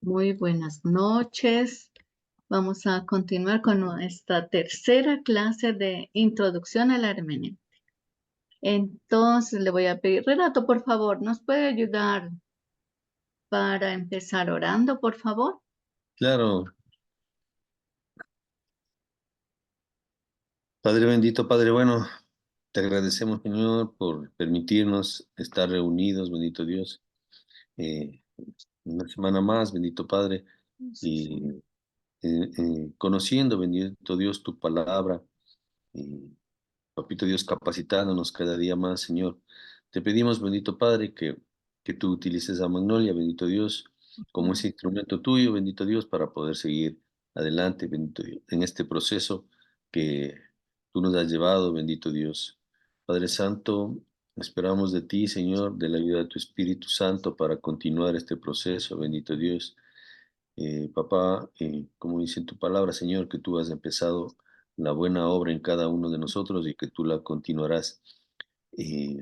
Muy buenas noches. Vamos a continuar con nuestra tercera clase de Introducción a la Hermenéutica. Entonces, le voy a pedir, Renato, por favor, ¿nos puede ayudar para empezar orando, por favor? Claro, Padre bendito, Padre bueno, te agradecemos, Señor, por permitirnos estar reunidos, bendito Dios, eh, una semana más, bendito Padre, y conociendo, bendito Dios, tu palabra, y Papito Dios, capacitándonos cada día más, Señor. Te pedimos, bendito Padre, que tú utilices a Magnolia, bendito Dios, como ese instrumento tuyo, bendito Dios, para poder seguir adelante, bendito Dios, en este proceso que tú nos has llevado, bendito Dios. Padre Santo, esperamos de ti, Señor, de la ayuda de tu Espíritu Santo para continuar este proceso, bendito Dios. Papá, como dice en tu palabra, Señor, que tú has empezado la buena obra en cada uno de nosotros y que tú la continuarás. Eh,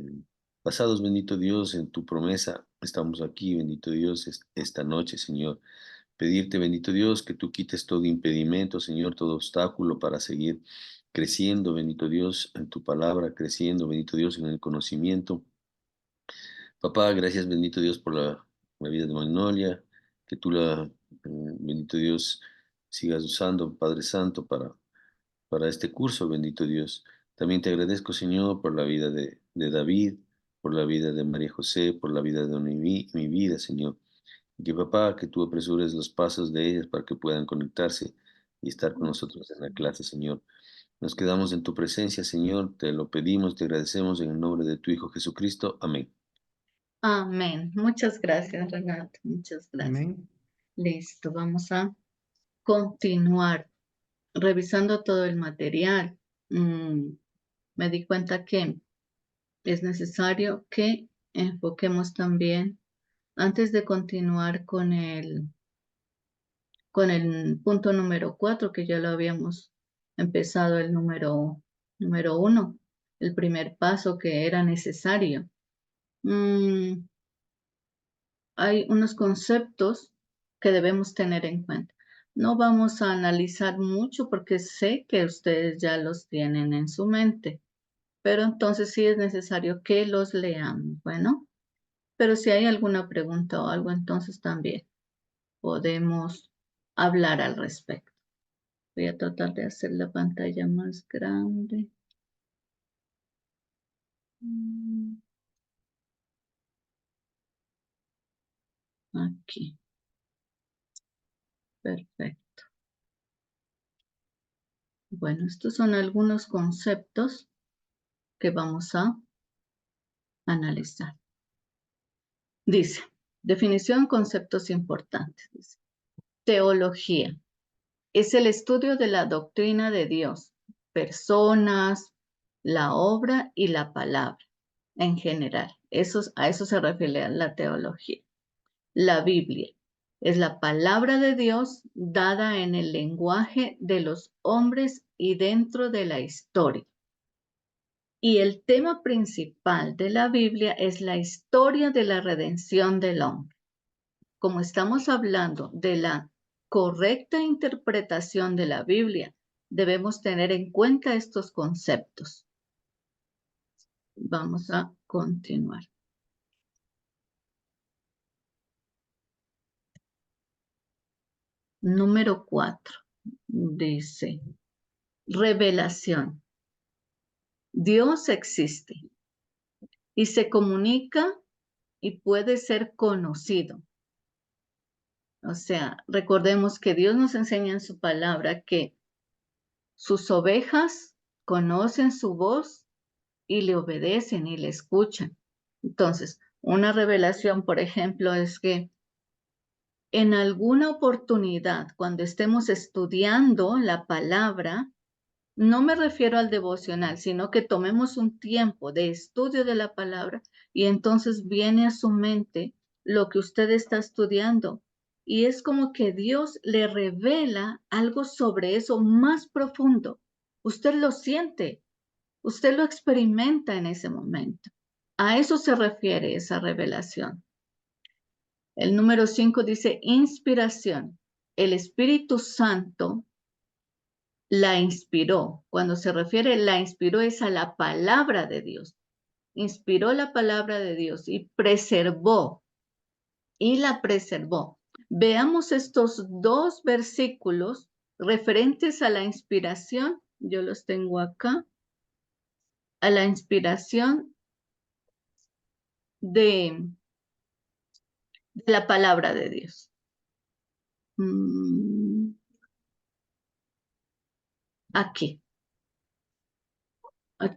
Basados, bendito Dios, en tu promesa, estamos aquí, bendito Dios, esta noche, Señor. Pedirte, bendito Dios, que tú quites todo impedimento, Señor, todo obstáculo para seguir creciendo, bendito Dios, en tu palabra, creciendo, bendito Dios, en el conocimiento. Papá, gracias, bendito Dios, por la vida de Magnolia, que tú bendito Dios, sigas usando, Padre Santo, para este curso, bendito Dios. También te agradezco, Señor, por la vida de David, por la vida de María José, por la vida de mi vida, Señor. Y que papá, que tú apresures los pasos de ellas para que puedan conectarse y estar con nosotros en la clase, Señor. Nos quedamos en tu presencia, Señor, te lo pedimos, te agradecemos en el nombre de tu Hijo Jesucristo. Amén. Amén. Muchas gracias, Renato. Muchas gracias. Amén. Listo, vamos a continuar revisando todo el material. Me di cuenta que es necesario que enfoquemos también, antes de continuar con el punto número 4, que ya lo habíamos empezado, el número 1, el primer paso que era necesario. Mm, Hay unos conceptos que debemos tener en cuenta. No vamos a analizar mucho porque sé que ustedes ya los tienen en su mente, pero entonces sí es necesario que los leamos. Bueno, pero si hay alguna pregunta o algo, entonces también podemos hablar al respecto. Voy a tratar de hacer la pantalla más grande. Aquí. Perfecto. Bueno, estos son algunos conceptos que vamos a analizar. Dice, definición, conceptos importantes. Dice, teología es el estudio de la doctrina de Dios, personas, la obra y la palabra en general. A eso se refiere la teología. La Biblia es la palabra de Dios dada en el lenguaje de los hombres y dentro de la historia. Y el tema principal de la Biblia es la historia de la redención del hombre. Como estamos hablando de la correcta interpretación de la Biblia, debemos tener en cuenta estos conceptos. Vamos a continuar. Número 4. Dice, revelación. Dios existe y se comunica y puede ser conocido. O sea, recordemos que Dios nos enseña en su palabra que sus ovejas conocen su voz y le obedecen y le escuchan. Entonces, una revelación, por ejemplo, es que en alguna oportunidad, cuando estemos estudiando la palabra, no me refiero al devocional, sino que tomemos un tiempo de estudio de la palabra y entonces viene a su mente lo que usted está estudiando. Y es como que Dios le revela algo sobre eso más profundo. Usted lo siente, usted lo experimenta en ese momento. A eso se refiere esa revelación. El número 5 dice inspiración. El Espíritu Santo la inspiró. Cuando se refiere la inspiró es a la palabra de Dios. Inspiró la palabra de Dios y la preservó. Veamos estos dos versículos referentes a la inspiración. Yo los tengo acá. A la inspiración de la palabra de Dios. Aquí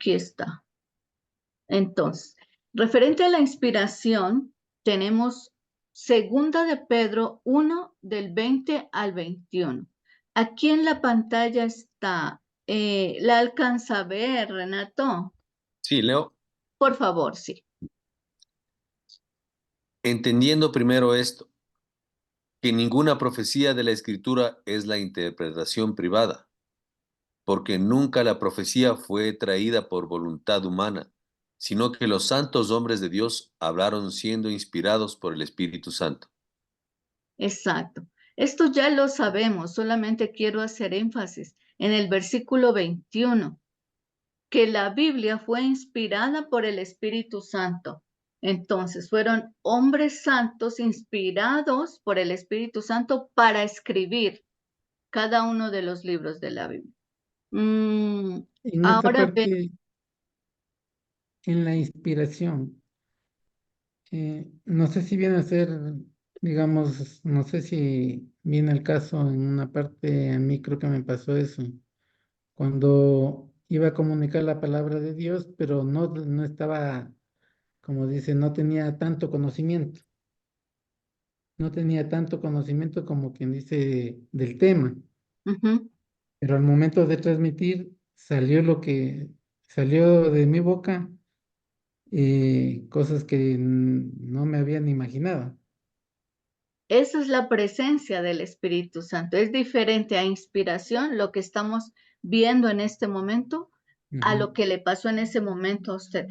está. Entonces, referente a la inspiración, tenemos segunda de Pedro 1 del 20 al 21. Aquí en la pantalla está, ¿la alcanza a ver, Renato? Sí, Leo. Por favor, sí. Entendiendo primero esto, que ninguna profecía de la Escritura es la interpretación privada, porque nunca la profecía fue traída por voluntad humana, sino que los santos hombres de Dios hablaron siendo inspirados por el Espíritu Santo. Exacto. Esto ya lo sabemos, solamente quiero hacer énfasis en el versículo 21, que la Biblia fue inspirada por el Espíritu Santo. Entonces, fueron hombres santos inspirados por el Espíritu Santo para escribir cada uno de los libros de la Biblia. En esta Ahora ve, parte, en la inspiración, no sé si viene a ser, digamos, no sé si viene al caso en una parte, a mí creo que me pasó eso, cuando iba a comunicar la palabra de Dios, pero no estaba, como dice, no tenía tanto conocimiento, como quien dice del tema, ujú, pero al momento de transmitir salió lo que salió de mi boca, cosas que no me habían imaginado. esa es la presencia del Espíritu Santo. Es diferente a inspiración, lo que estamos viendo en este momento, a Ujú. lo que le pasó en ese momento a usted.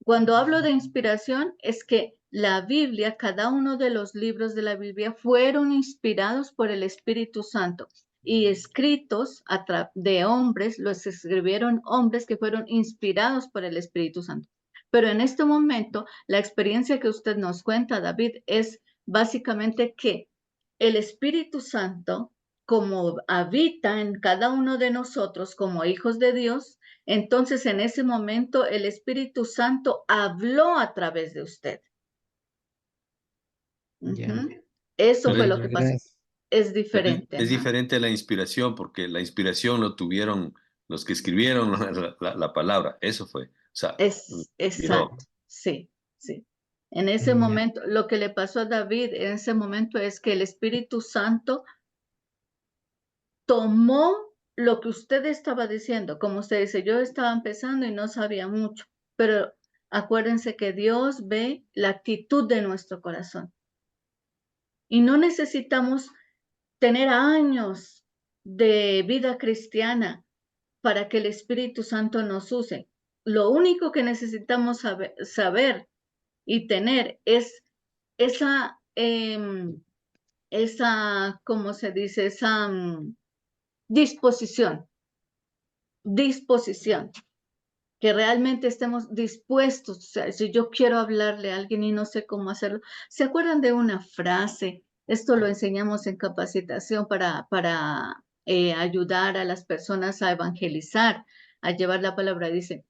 Cuando hablo de inspiración, es que la Biblia, cada uno de los libros de la Biblia fueron inspirados por el Espíritu Santo y escritos de hombres, los escribieron hombres que fueron inspirados por el Espíritu Santo. Pero en este momento, la experiencia que usted nos cuenta, David, es básicamente que el Espíritu Santo, como habita en cada uno de nosotros como hijos de Dios, entonces en ese momento el Espíritu Santo habló a través de usted. Ya, Eso Pero fue es, lo que pasó. Es diferente. es diferente a la inspiración, porque la inspiración lo tuvieron los que escribieron la palabra. Eso fue. O sea, Es inspiró. exacto. Sí, sí. En ese ya, momento, lo que le pasó a David en ese momento es que el Espíritu Santo tomó lo que usted estaba diciendo. Como usted dice, yo estaba empezando y no sabía mucho, pero acuérdense que Dios ve la actitud de nuestro corazón. Y no necesitamos tener años de vida cristiana para que el Espíritu Santo nos use. Lo único que necesitamos saber y tener es esa, ¿cómo se dice? Esa disposición, que realmente estemos dispuestos. O sea, si yo quiero hablarle a alguien y no sé cómo hacerlo, ¿se acuerdan de una frase? Esto lo enseñamos en capacitación para ayudar a las personas a evangelizar, a llevar la palabra. Dice,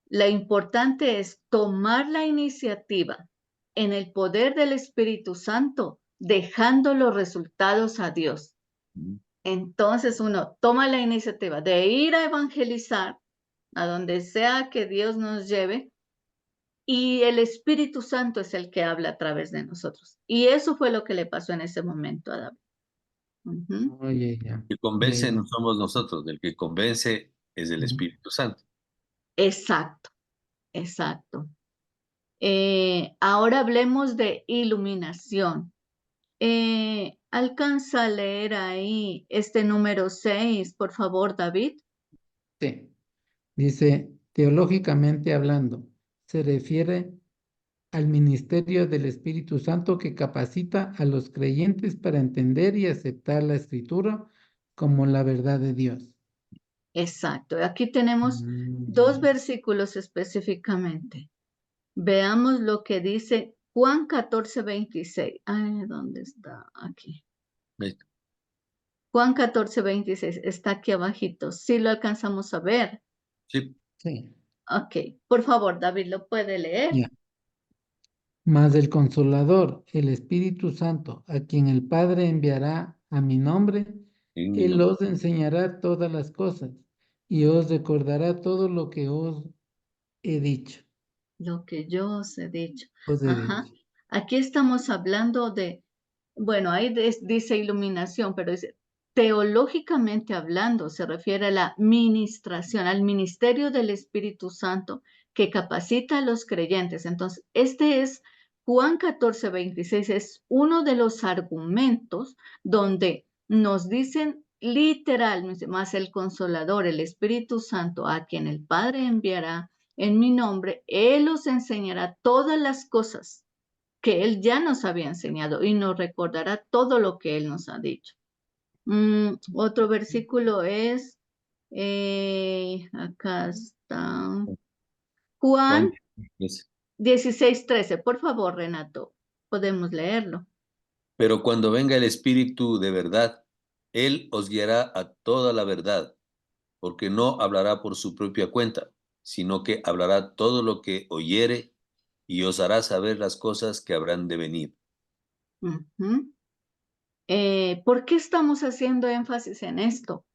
la importante es tomar la iniciativa en el poder del Espíritu Santo, dejando los resultados a Dios. Entonces uno toma la iniciativa de ir a evangelizar a donde sea que Dios nos lleve y el Espíritu Santo es el que habla a través de nosotros. Y eso fue lo que le pasó en ese momento a David. oye, ya, El que ya, convence ya. no somos nosotros, el que convence es el Ujú. Espíritu Santo. Exacto, exacto. Ahora hablemos de iluminación. ¿Alcanza a leer ahí este número 6, por favor, David? Sí, dice, teológicamente hablando, se refiere al ministerio del Espíritu Santo que capacita a los creyentes para entender y aceptar la Escritura como la verdad de Dios. Exacto. Aquí tenemos dos versículos específicamente. Veamos lo que dice Juan 14:26. Ay, ¿dónde está? Aquí. Ahí está. Juan 14:26 está aquí abajito. Sí lo alcanzamos a ver. Sí. Sí, Ok. Por favor, David, ¿lo puede leer? ya. Mas el Consolador, el Espíritu Santo, a quien el Padre enviará a mi nombre, En mi Él nombre. os enseñará todas las cosas y os recordará todo lo que os he dicho. Lo que yo os he dicho. Os he Ajá. dicho. Aquí estamos hablando de, bueno, ahí dice iluminación, pero dice, teológicamente hablando, se refiere a la ministración, al ministerio del Espíritu Santo que capacita a los creyentes. Entonces, este es Juan 14:26, es uno de los argumentos donde nos dicen literalmente, más el Consolador, el Espíritu Santo, a quien el Padre enviará en mi nombre, Él os enseñará todas las cosas que Él ya nos había enseñado y nos recordará todo lo que Él nos ha dicho. Otro versículo es, acá está, Juan Juan 13. 16:13. Por favor, Renato, podemos leerlo. Pero cuando venga el Espíritu de verdad, Él os guiará a toda la verdad, porque no hablará por su propia cuenta, sino que hablará todo lo que oyere y os hará saber las cosas que habrán de venir. Ujú. ¿Por qué estamos haciendo énfasis en esto?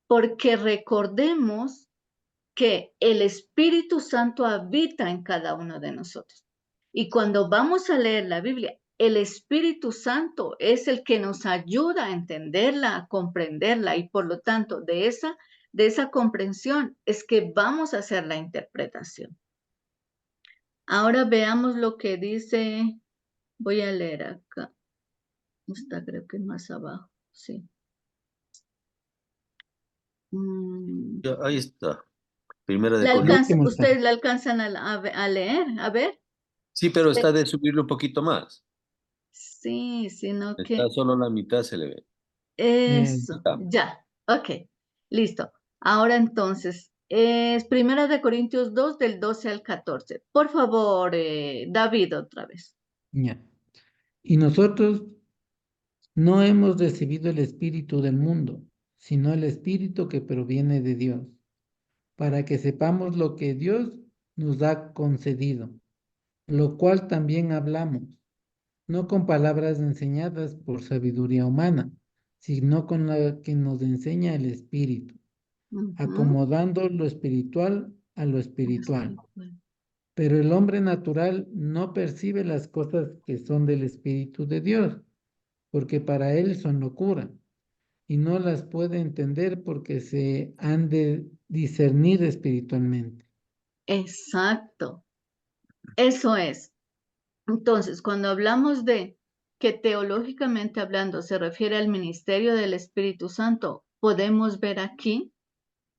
Porque recordemos que el Espíritu Santo habita en cada uno de nosotros. Y cuando vamos a leer la Biblia, el Espíritu Santo es el que nos ayuda a entenderla, a comprenderla, y por lo tanto, de esa comprensión es que vamos a hacer la interpretación. Ahora veamos lo que dice, voy a leer acá, está creo que más abajo, sí. Ya, ahí está. Primera de El Corintios. último está. ¿Ustedes la alcanzan a leer? A ver. Sí, pero está de subirle un poquito más. Sí, sino Está que solo la mitad, se le ve. eso, Está. ya, ok, listo. Ahora entonces, es Primera de Corintios 2 del 12 al 14. Por favor, David, otra vez. Ya. Y nosotros no hemos recibido el Espíritu del mundo, sino el Espíritu que proviene de Dios, para que sepamos lo que Dios nos ha concedido, lo cual también hablamos, no con palabras enseñadas por sabiduría humana, sino con la que nos enseña el Espíritu, Ujú. acomodando lo espiritual a lo espiritual. Espiritual. Pero el hombre natural no percibe las cosas que son del Espíritu de Dios, porque para él son locura, y no las puede entender porque se han de discernir espiritualmente. Exacto, eso es. Entonces, cuando hablamos de que teológicamente hablando se refiere al ministerio del Espíritu Santo, podemos ver aquí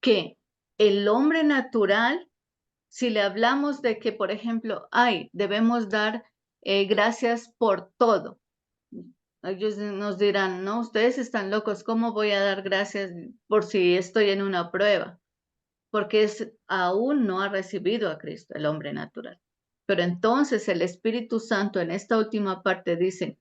que el hombre natural, si le hablamos de que, por ejemplo, debemos dar gracias por todo. Ellos nos dirán, no, ustedes están locos, ¿cómo voy a dar gracias por si estoy en una prueba? Porque aún no ha recibido a Cristo, el hombre natural. Pero entonces el Espíritu Santo en esta última parte dice,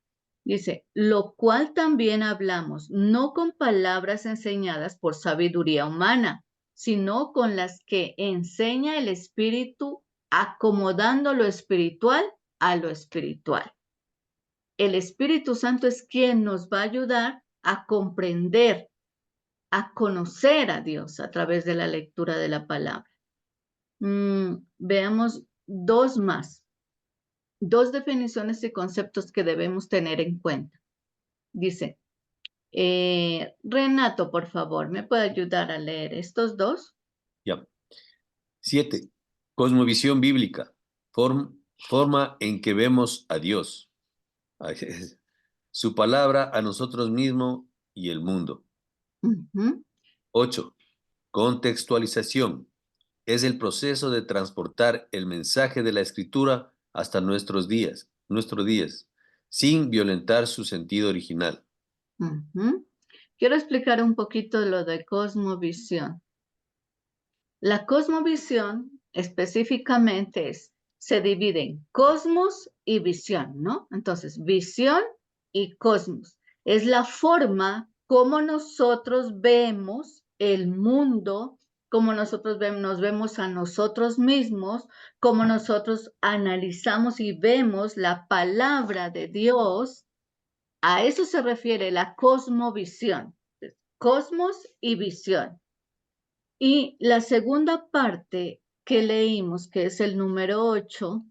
lo cual también hablamos, no con palabras enseñadas por sabiduría humana, sino con las que enseña el Espíritu, acomodando lo espiritual a lo espiritual. El Espíritu Santo es quien nos va a ayudar a comprender, a conocer a Dios a través de la lectura de la palabra. Veamos dos más, dos definiciones y conceptos que debemos tener en cuenta. Dice, Renato, por favor, ¿me puede ayudar a leer estos dos? Ya. 7. Cosmovisión bíblica. Forma en que vemos a Dios. Su palabra a nosotros mismos y el mundo. Ujú. 8. Contextualización. Es el proceso de transportar el mensaje de la Escritura hasta nuestros días, sin violentar su sentido original. Quiero explicar un poquito lo de cosmovisión. La cosmovisión específicamente se divide en cosmos y visión, ¿no? Entonces, visión y cosmos. Es la forma como nosotros vemos el mundo, como nosotros nos vemos a nosotros mismos, como nosotros analizamos y vemos la palabra de Dios. A eso se refiere la cosmovisión, cosmos y visión. Y la segunda parte que leímos, que es el número 8,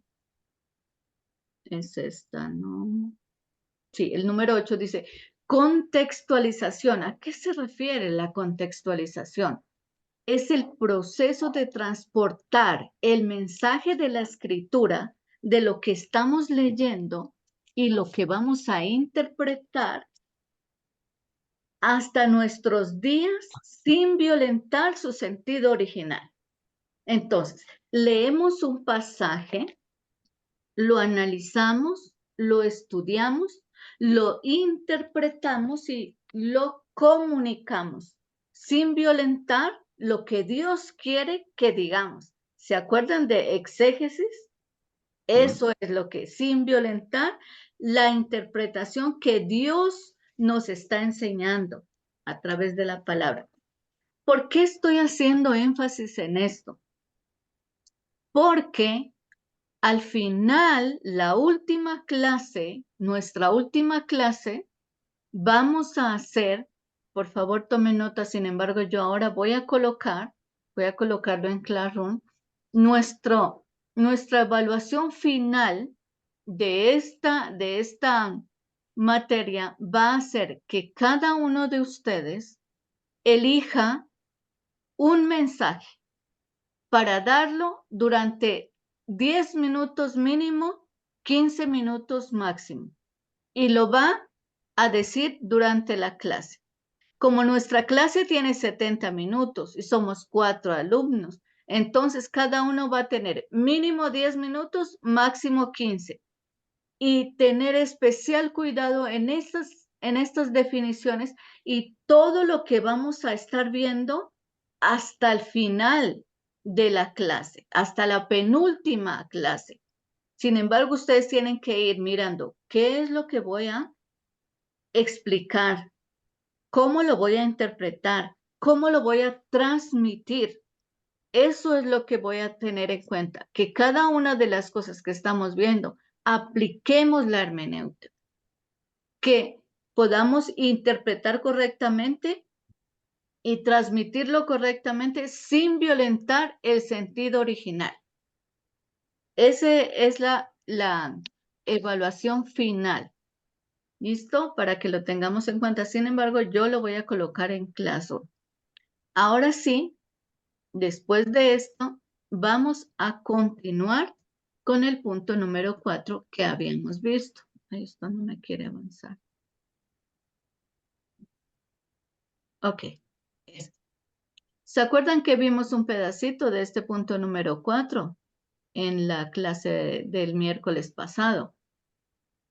es esta, ¿no? Sí, el número 8 dice, contextualización. ¿A qué se refiere la contextualización? Es el proceso de transportar el mensaje de la escritura, de lo que estamos leyendo y lo que vamos a interpretar hasta nuestros días sin violentar su sentido original. Entonces, leemos un pasaje, lo analizamos, lo estudiamos, lo interpretamos y lo comunicamos sin violentar lo que Dios quiere que digamos. ¿Se acuerdan de exégesis? Eso es lo que, sin violentar la interpretación que Dios nos está enseñando a través de la palabra. ¿Por qué estoy haciendo énfasis en esto? Porque al final, la última clase, nuestra última clase, vamos a hacer, por favor tome nota, sin embargo, yo ahora voy a colocarlo en Classroom, nuestra evaluación final de esta materia va a ser que cada uno de ustedes elija un mensaje para darlo durante 10 minutos mínimo, 15 minutos máximo. Y lo va a decir durante la clase. Como nuestra clase tiene 70 minutos y somos 4 alumnos, entonces cada uno va a tener mínimo 10 minutos, máximo 15. Y tener especial cuidado en estas definiciones y todo lo que vamos a estar viendo hasta el final de la clase, hasta la penúltima clase. Sin embargo, ustedes tienen que ir mirando qué es lo que voy a explicar, cómo lo voy a interpretar, cómo lo voy a transmitir. Eso es lo que voy a tener en cuenta, que cada una de las cosas que estamos viendo, apliquemos la hermenéutica, que podamos interpretar correctamente y transmitirlo correctamente sin violentar el sentido original. Esa es la evaluación final. ¿Listo? Para que lo tengamos en cuenta. Sin embargo, yo lo voy a colocar en Classroom. Ahora sí, después de esto, vamos a continuar con el punto número 4 que habíamos visto. Esto no me quiere avanzar. Ok. ¿Se acuerdan que vimos un pedacito de este punto número 4 en la clase del miércoles pasado?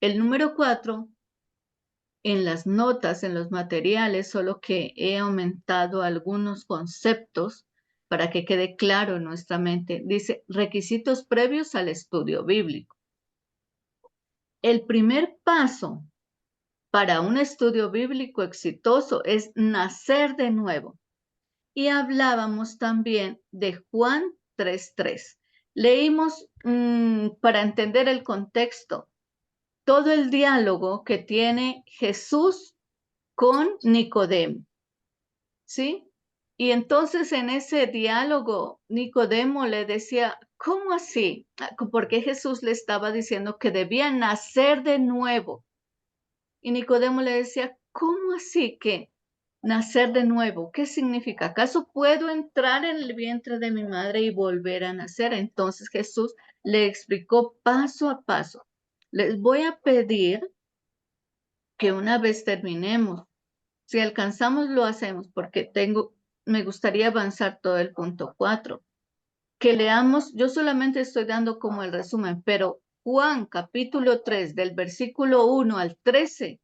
El número 4, en las notas, en los materiales, solo que he aumentado algunos conceptos para que quede claro en nuestra mente. Dice, requisitos previos al estudio bíblico. El primer paso para un estudio bíblico exitoso es nacer de nuevo. Y hablábamos también de Juan 3:3. Leímos para entender el contexto, todo el diálogo que tiene Jesús con Nicodemo, ¿sí? Y entonces en ese diálogo, Nicodemo le decía, ¿cómo así? Porque Jesús le estaba diciendo que debía nacer de nuevo. Y Nicodemo le decía, ¿cómo así que nacer de nuevo? ¿Qué significa? ¿Acaso puedo entrar en el vientre de mi madre y volver a nacer? Entonces Jesús le explicó paso a paso. Les voy a pedir que una vez terminemos, si alcanzamos lo hacemos, porque me gustaría avanzar todo el punto 4. Que leamos, yo solamente estoy dando como el resumen, pero Juan capítulo 3, del versículo 1 al 13,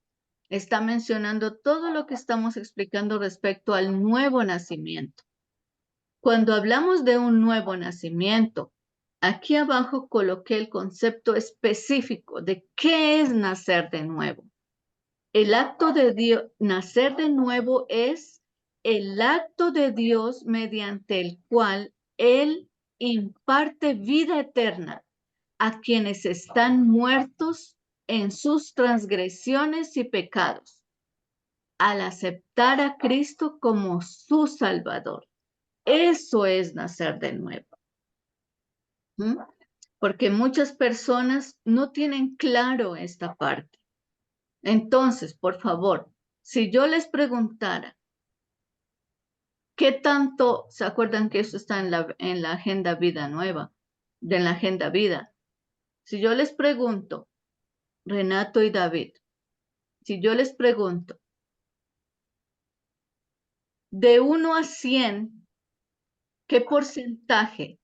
está mencionando todo lo que estamos explicando respecto al nuevo nacimiento. Cuando hablamos de un nuevo nacimiento, aquí abajo coloqué el concepto específico de qué es nacer de nuevo. El acto de Dios, nacer de nuevo es el acto de Dios mediante el cual Él imparte vida eterna a quienes están muertos en sus transgresiones y pecados, al aceptar a Cristo como su Salvador. Eso es nacer de nuevo. ¿Mm? Porque muchas personas no tienen claro esta parte. Entonces, por favor, si yo les preguntara, ¿qué tanto se acuerdan que eso está en la Agenda Vida Nueva, de la Agenda Vida? Si yo les pregunto, Renato y David, si yo les pregunto, de 1 a 100, ¿qué porcentaje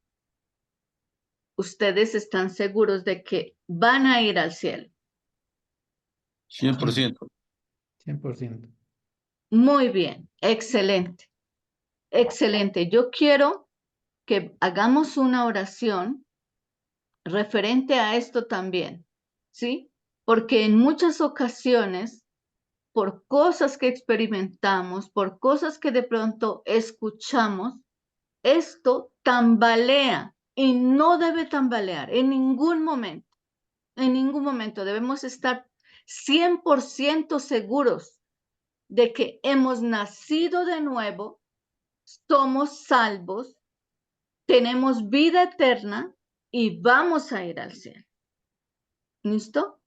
ustedes están seguros de que van a ir al cielo? 100%. 100%. Muy bien, excelente, excelente. Yo quiero que hagamos una oración referente a esto también, ¿sí? Porque en muchas ocasiones, por cosas que experimentamos, por cosas que de pronto escuchamos, esto tambalea y no debe tambalear en ningún momento. En ningún momento debemos estar 100% seguros de que hemos nacido de nuevo, somos salvos, tenemos vida eterna y vamos a ir al cielo. ¿Listo?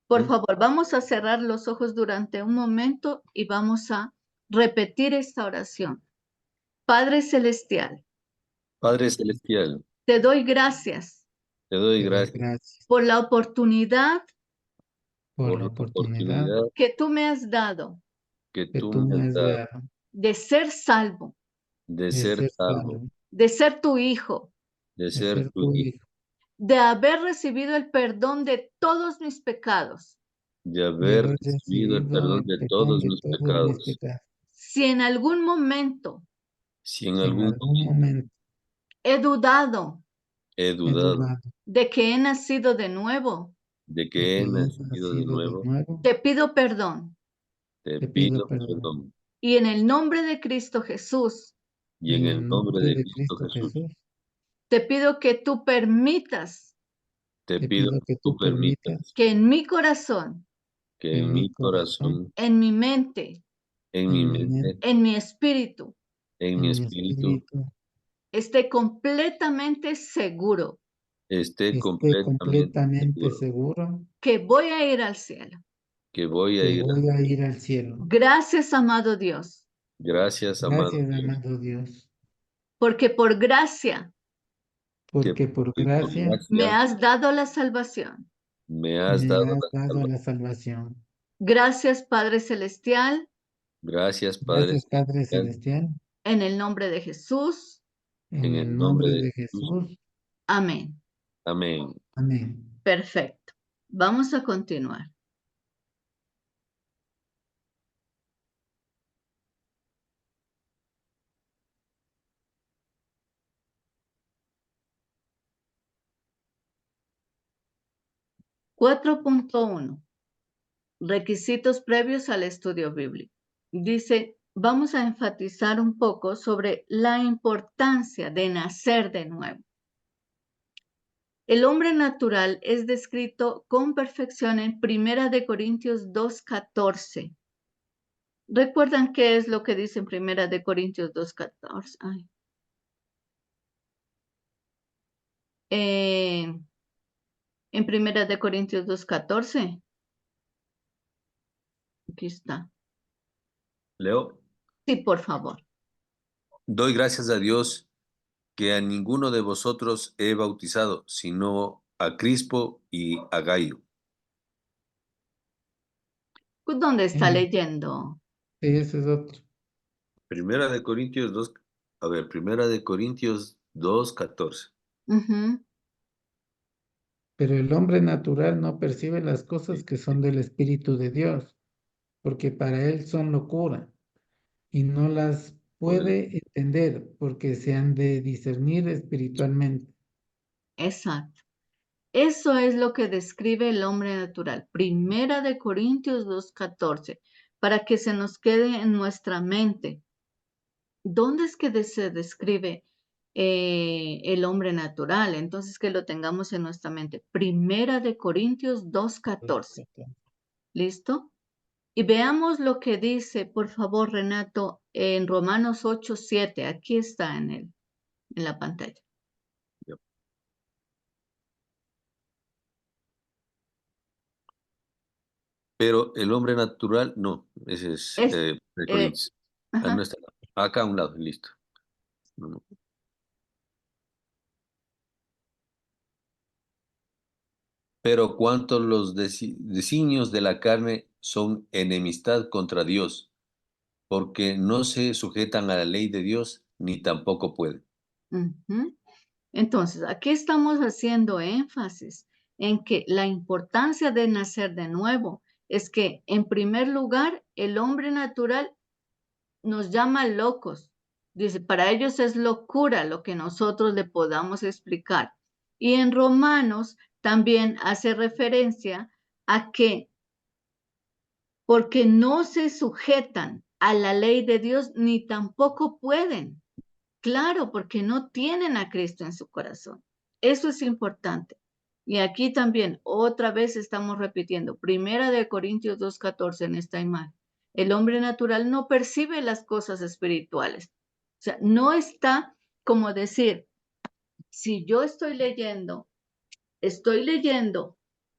Por favor, vamos a cerrar los ojos durante un momento y vamos a repetir esta oración. Padre Celestial, Padre Celestial, te doy gracias te doy Te doy gracias gracias por la oportunidad por por la la oportunidad oportunidad que tú me has dado que que tú tú me me has has dado dado de ser salvo, de de ser ser salvo, salvo, de ser tu hijo, de de ser ser tu tu hijo, hijo, de haber recibido el perdón de todos mis pecados. de de haber haber recibido el recibido perdón el de perdón todos de mis todos mis pecados. pecados. Si en algún momento Si en Si en algún algún momento momento he dudado he he dudado dudado de que he nacido de nuevo, de de que que he he nacido de nacido de nuevo, nuevo, te pido perdón te te pido pido perdón. perdón. y en el nombre de Cristo Jesús, Y en En el el nombre nombre de de Cristo Cristo Jesús, Jesús, te pido que tú permitas te te pido pido que que tú tú permitas permitas que en mi corazón, que en en mi mi corazón, corazón, en mi mente, en mi en mi mente, mente, en mi espíritu, en mi en mi espíritu, espíritu, esté completamente seguro esté esté completamente completamente seguro seguro que voy a ir al cielo. que voy a que ir al voy a cielo. ir al cielo. Gracias, amado Dios, Gracias, amado Gracias, Dios, amado Dios, porque por gracia que porque por por gracia me gracia has dado la salvación. me has me dado has la dado la salvación. salvación. Gracias, Padre Celestial, Gracias, Padre Gracias, Padre Celestial, Celestial, en el nombre de Jesús. en en el el nombre nombre de de Jesús. Jesús. Amén. Amén. Amén. Perfecto. Vamos a continuar. (4.1) Requisitos previos al estudio bíblico. Dice, vamos a enfatizar un poco sobre la importancia de nacer de nuevo. El hombre natural es descrito con perfección en 1 de Corintios 2:14. ¿Recuerdan qué es lo que dice en 1 de Corintios 2:14? En 1 de Corintios 2:14. Aquí está. Leo, Sí, por favor. doy gracias a Dios que a ninguno de vosotros he bautizado, sino a Crispo y a Gayo. ¿Dónde está Sí, leyendo? sí, ese es otro. Primera de Corintios 2, a ver, Primera de Corintios 2:14. Ujú. pero el hombre natural no percibe las cosas que son del Espíritu de Dios, porque para él son locura y no las Poder. puede entender porque se han de discernir espiritualmente. Exacto. Eso es lo que describe el hombre natural. Primera de Corintios 2:14, para que se nos quede en nuestra mente. ¿Dónde es que se describe el hombre natural? Entonces, que lo tengamos en nuestra mente. Primera de Corintios 2:14. ¿Listo? Y veamos lo que dice, por favor, Renato, en Romanos 8:7. Aquí está en la pantalla. Pero el hombre natural, no. Ese es Es, de eh, Corintios. Ah, no ajá. está. Acá a un lado, listo. No, no. Pero cuanto los designios de la carne son enemistad contra Dios, porque no se sujetan a la ley de Dios, ni tampoco pueden. Ujú. Entonces, aquí estamos haciendo énfasis en que la importancia de nacer de nuevo es que, en primer lugar, el hombre natural nos llama locos. Dice, para ellos es locura lo que nosotros le podamos explicar. Y en Romanos también hace referencia a que porque no se sujetan a la ley de Dios ni tampoco pueden. Claro, porque no tienen a Cristo en su corazón. Eso es importante. Y aquí también, otra vez estamos repitiendo, Primera de Corintios 2:14 en esta imagen. El hombre natural no percibe las cosas espirituales. O sea, no está como decir, si yo estoy leyendo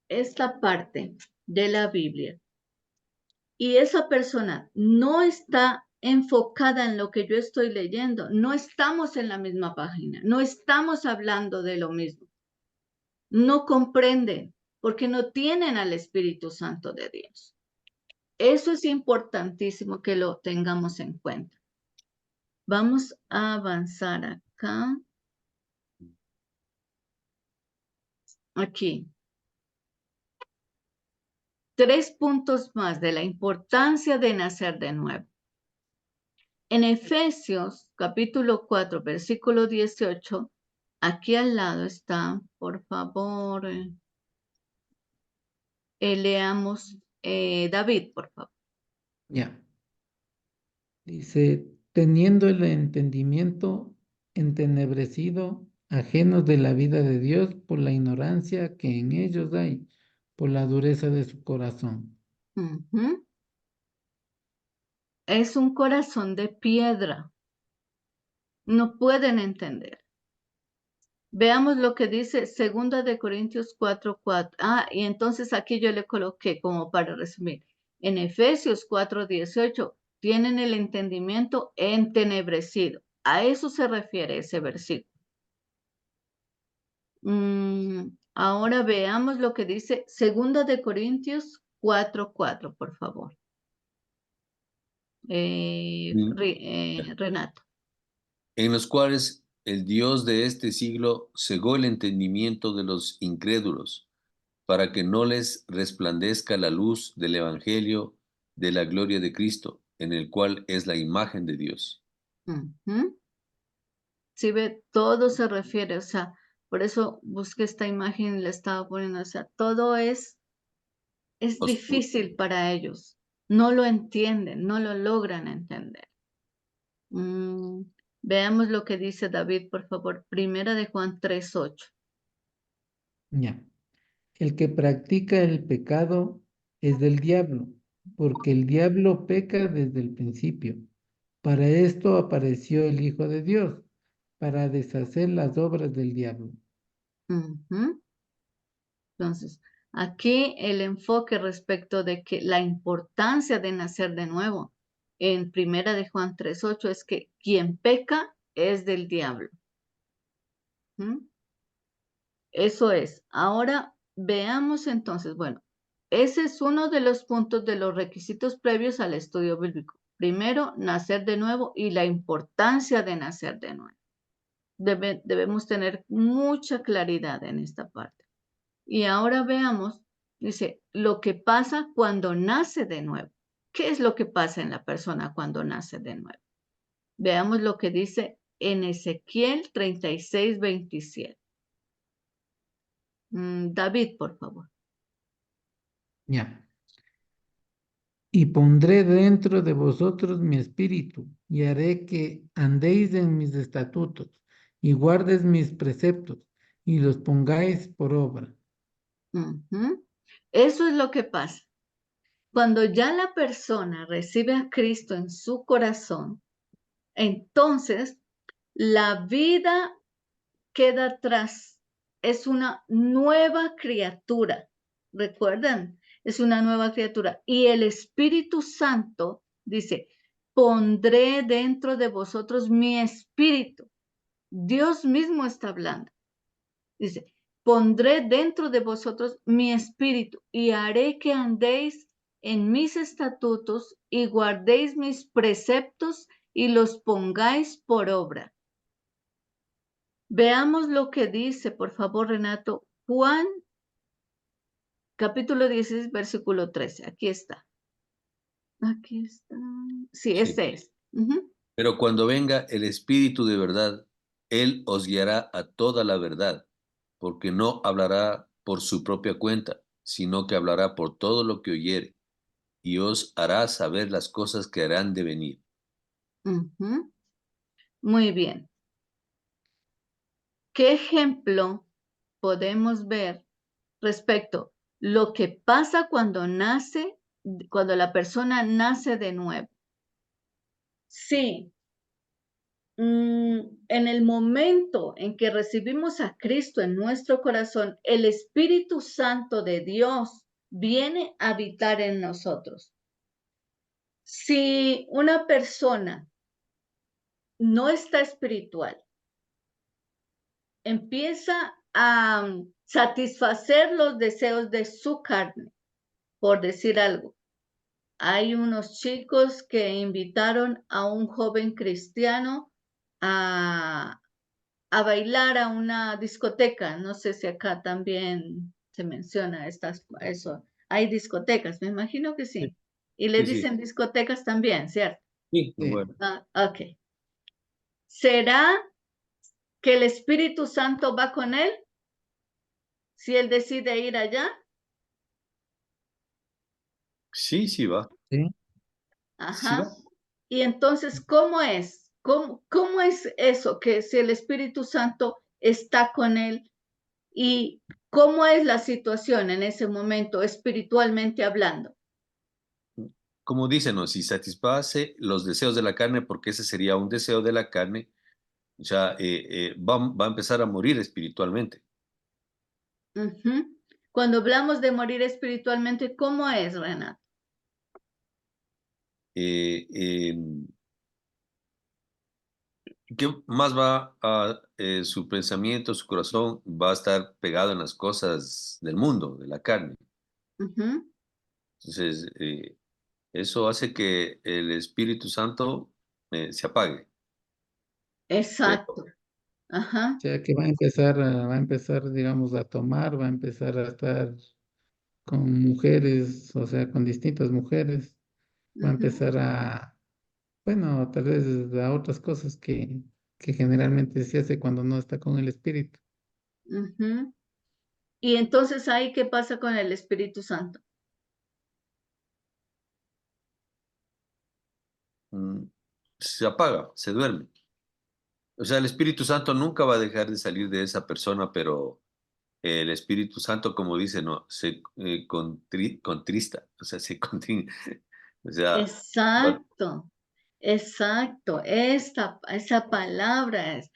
esta parte de la Biblia y esa persona no está enfocada en lo que yo estoy leyendo, no estamos en la misma página, no estamos hablando de lo mismo, no comprenden porque no tienen al Espíritu Santo de Dios. Eso es importantísimo que lo tengamos en cuenta. Vamos a avanzar acá. Aquí. 3 puntos más de la importancia de nacer de nuevo. En Efesios capítulo 4, versículo 18, aquí al lado está, por favor, leamos David, por favor. Ya. Dice, teniendo el entendimiento entenebrecido, ajenos de la vida de Dios por la ignorancia que en ellos hay, por la dureza de su corazón. Ujú. Es un corazón de piedra. No pueden entender. Veamos lo que dice 2 Corintios 4:4. Y entonces aquí yo le coloqué como para resumir. En Efesios 4:18 tienen el entendimiento entenebrecido. A eso se refiere ese versículo. Ahora veamos lo que dice 2 Corintios 4:4, por favor. Mm, Renato. En los cuales el Dios de este siglo cegó el entendimiento de los incrédulos, para que no les resplandezca la luz del Evangelio de la gloria de Cristo, en el cual es la imagen de Dios. Ujú. Si ve, todo se refiere, o sea, por eso busqué esta imagen y la estaba poniendo, o sea, todo es Oscuro. difícil para ellos, no lo entienden, no lo logran entender. Veamos lo que dice David, por favor, Primera de Juan 3:8. Ya. El que practica el pecado es del diablo, porque el diablo peca desde el principio. Para esto apareció el Hijo de Dios, para deshacer las obras del diablo. Ujú. Entonces, aquí el enfoque respecto de que la importancia de nacer de nuevo en Primera de Juan 3:8 es que quien peca es del diablo. ¿Mm? Eso es. Ahora veamos entonces, bueno, ese es uno de los puntos de los requisitos previos al estudio bíblico. Primero, nacer de nuevo y la importancia de nacer de nuevo. Debemos tener mucha claridad en esta parte. Y ahora veamos, dice, lo que pasa cuando nace de nuevo. ¿Qué es lo que pasa en la persona cuando nace de nuevo? Veamos lo que dice en Ezequiel 36:27. David, por favor. Ya. Y pondré dentro de vosotros mi espíritu, y haré que andéis en mis estatutos, y guardes mis preceptos, y los pongáis por obra. Ujú. Eso es lo que pasa. Cuando ya la persona recibe a Cristo en su corazón, entonces la vida queda atrás. Es una nueva criatura. ¿Recuerdan? Es una nueva criatura. Y el Espíritu Santo dice, pondré dentro de vosotros mi espíritu. Dios mismo está hablando. Dice, pondré dentro de vosotros mi espíritu y haré que andéis en mis estatutos y guardéis mis preceptos y los pongáis por obra. Veamos lo que dice, por favor, Renato. Juan, capítulo 16, versículo 13. Aquí está. Aquí está. Sí, Sí. este es. Ujú. Pero cuando venga el Espíritu de verdad, Él os guiará a toda la verdad, porque no hablará por su propia cuenta, sino que hablará por todo lo que oyere, y os hará saber las cosas que harán de venir. Ujú. Muy bien. ¿Qué ejemplo podemos ver respecto a lo que pasa cuando nace, cuando la persona nace de nuevo? Sí, en el momento en que recibimos a Cristo en nuestro corazón, el Espíritu Santo de Dios viene a habitar en nosotros. Si una persona no está espiritual, empieza a satisfacer los deseos de su carne, por decir algo. Hay unos chicos que invitaron a un joven cristiano a bailar a una discoteca. No sé si acá también se menciona eso. Hay discotecas, me imagino que Sí, sí. Y le sí, sí. dicen discotecas también, ¿cierto? Sí, Sí. bueno. Ok. ¿Será que el Espíritu Santo va con él si él decide ir allá? Sí, sí va. Sí. Sí va. Ajá. Y entonces, ¿cómo es? ¿Cómo es eso? Que si el Espíritu Santo está con él y cómo es la situación en ese momento, espiritualmente hablando. Como dicen, ¿no? Si satisface los deseos de la carne, porque ese sería un deseo de la carne, ya va a empezar a morir espiritualmente. Ujú. Cuando hablamos de morir espiritualmente, ¿cómo es, Renato? Eh, eh, ¿Qué más va a su pensamiento, su corazón va a estar pegado en las cosas del mundo, de la carne? Ujú. Entonces, eso hace que el Espíritu Santo se apague. Pero Exacto. Ajá. O sea que va a empezar, digamos, a tomar, va a empezar a estar con mujeres, o sea, con distintas mujeres, va a Ujú, empezar a, bueno, tal vez a otras cosas que generalmente se hace cuando no está con el espíritu. ujú. Y entonces ahí, ¿qué pasa con el Espíritu Santo? mm, se apaga, se duerme. O sea, el Espíritu Santo nunca va a dejar de salir de esa persona, pero el Espíritu Santo, como dice, no, se contrista, o sea, o sea, va- Exacto, exacto. Esa palabra es,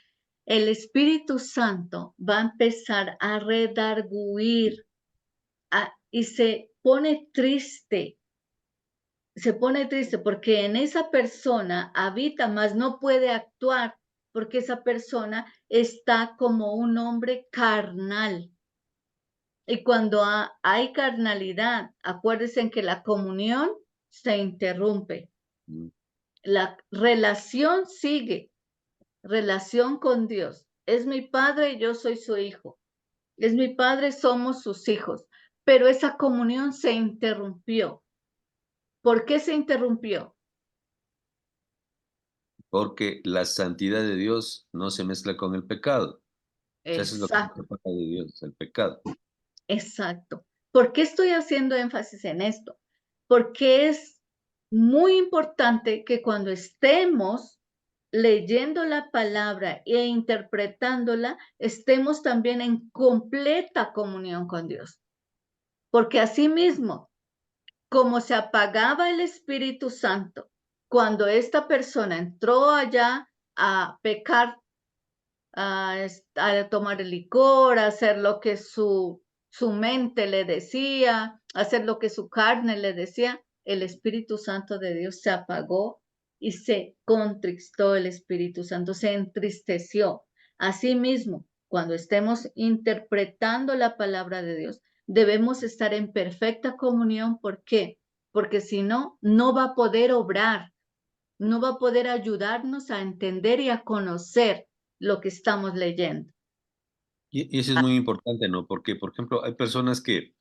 el Espíritu Santo va a empezar a redarguir y se pone triste porque en esa persona habita, mas no puede actuar porque esa persona está como un hombre carnal. Y cuando hay carnalidad, acuérdense que la comunión se interrumpe. mm, La relación sigue, relación con Dios. Es mi padre y yo soy su hijo. es mi Padre, somos sus hijos, pero esa comunión se interrumpió. ¿Por qué se interrumpió? Porque la santidad de Dios no se mezcla con el pecado. O sea, eso es lo que nos Exacto, separa de Dios, el pecado. exacto. ¿Por qué estoy haciendo énfasis en esto? Porque es muy importante que cuando estemos leyendo la palabra e interpretándola, estemos también en completa comunión con Dios. Porque asimismo, como se apagaba el Espíritu Santo cuando esta persona entró allá a pecar, a tomar el licor, a hacer lo que su mente le decía, hacer lo que su carne le decía, el Espíritu Santo de Dios se apagó y se contristó el Espíritu Santo, se entristeció. Asimismo, cuando estemos interpretando la palabra de Dios, debemos estar en perfecta comunión. ¿Por qué? Porque si no, no va a poder obrar, no va a poder ayudarnos a entender y a conocer lo que estamos leyendo. Y eso es muy importante, ¿no? Porque, por ejemplo, hay personas que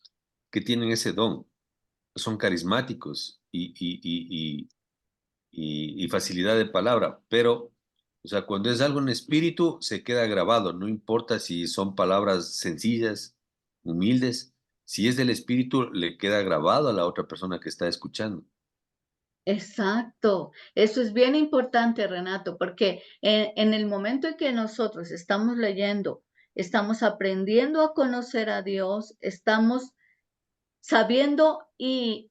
tienen ese don, son carismáticos y facilidad de palabra, pero, o sea, cuando es algo en espíritu, se queda grabado, no importa si son palabras sencillas, humildes, si es del espíritu, le queda grabado a la otra persona que está escuchando. Exacto, eso es bien importante, Renato, porque en el momento en que nosotros estamos leyendo, estamos aprendiendo a conocer a Dios, estamos sabiendo y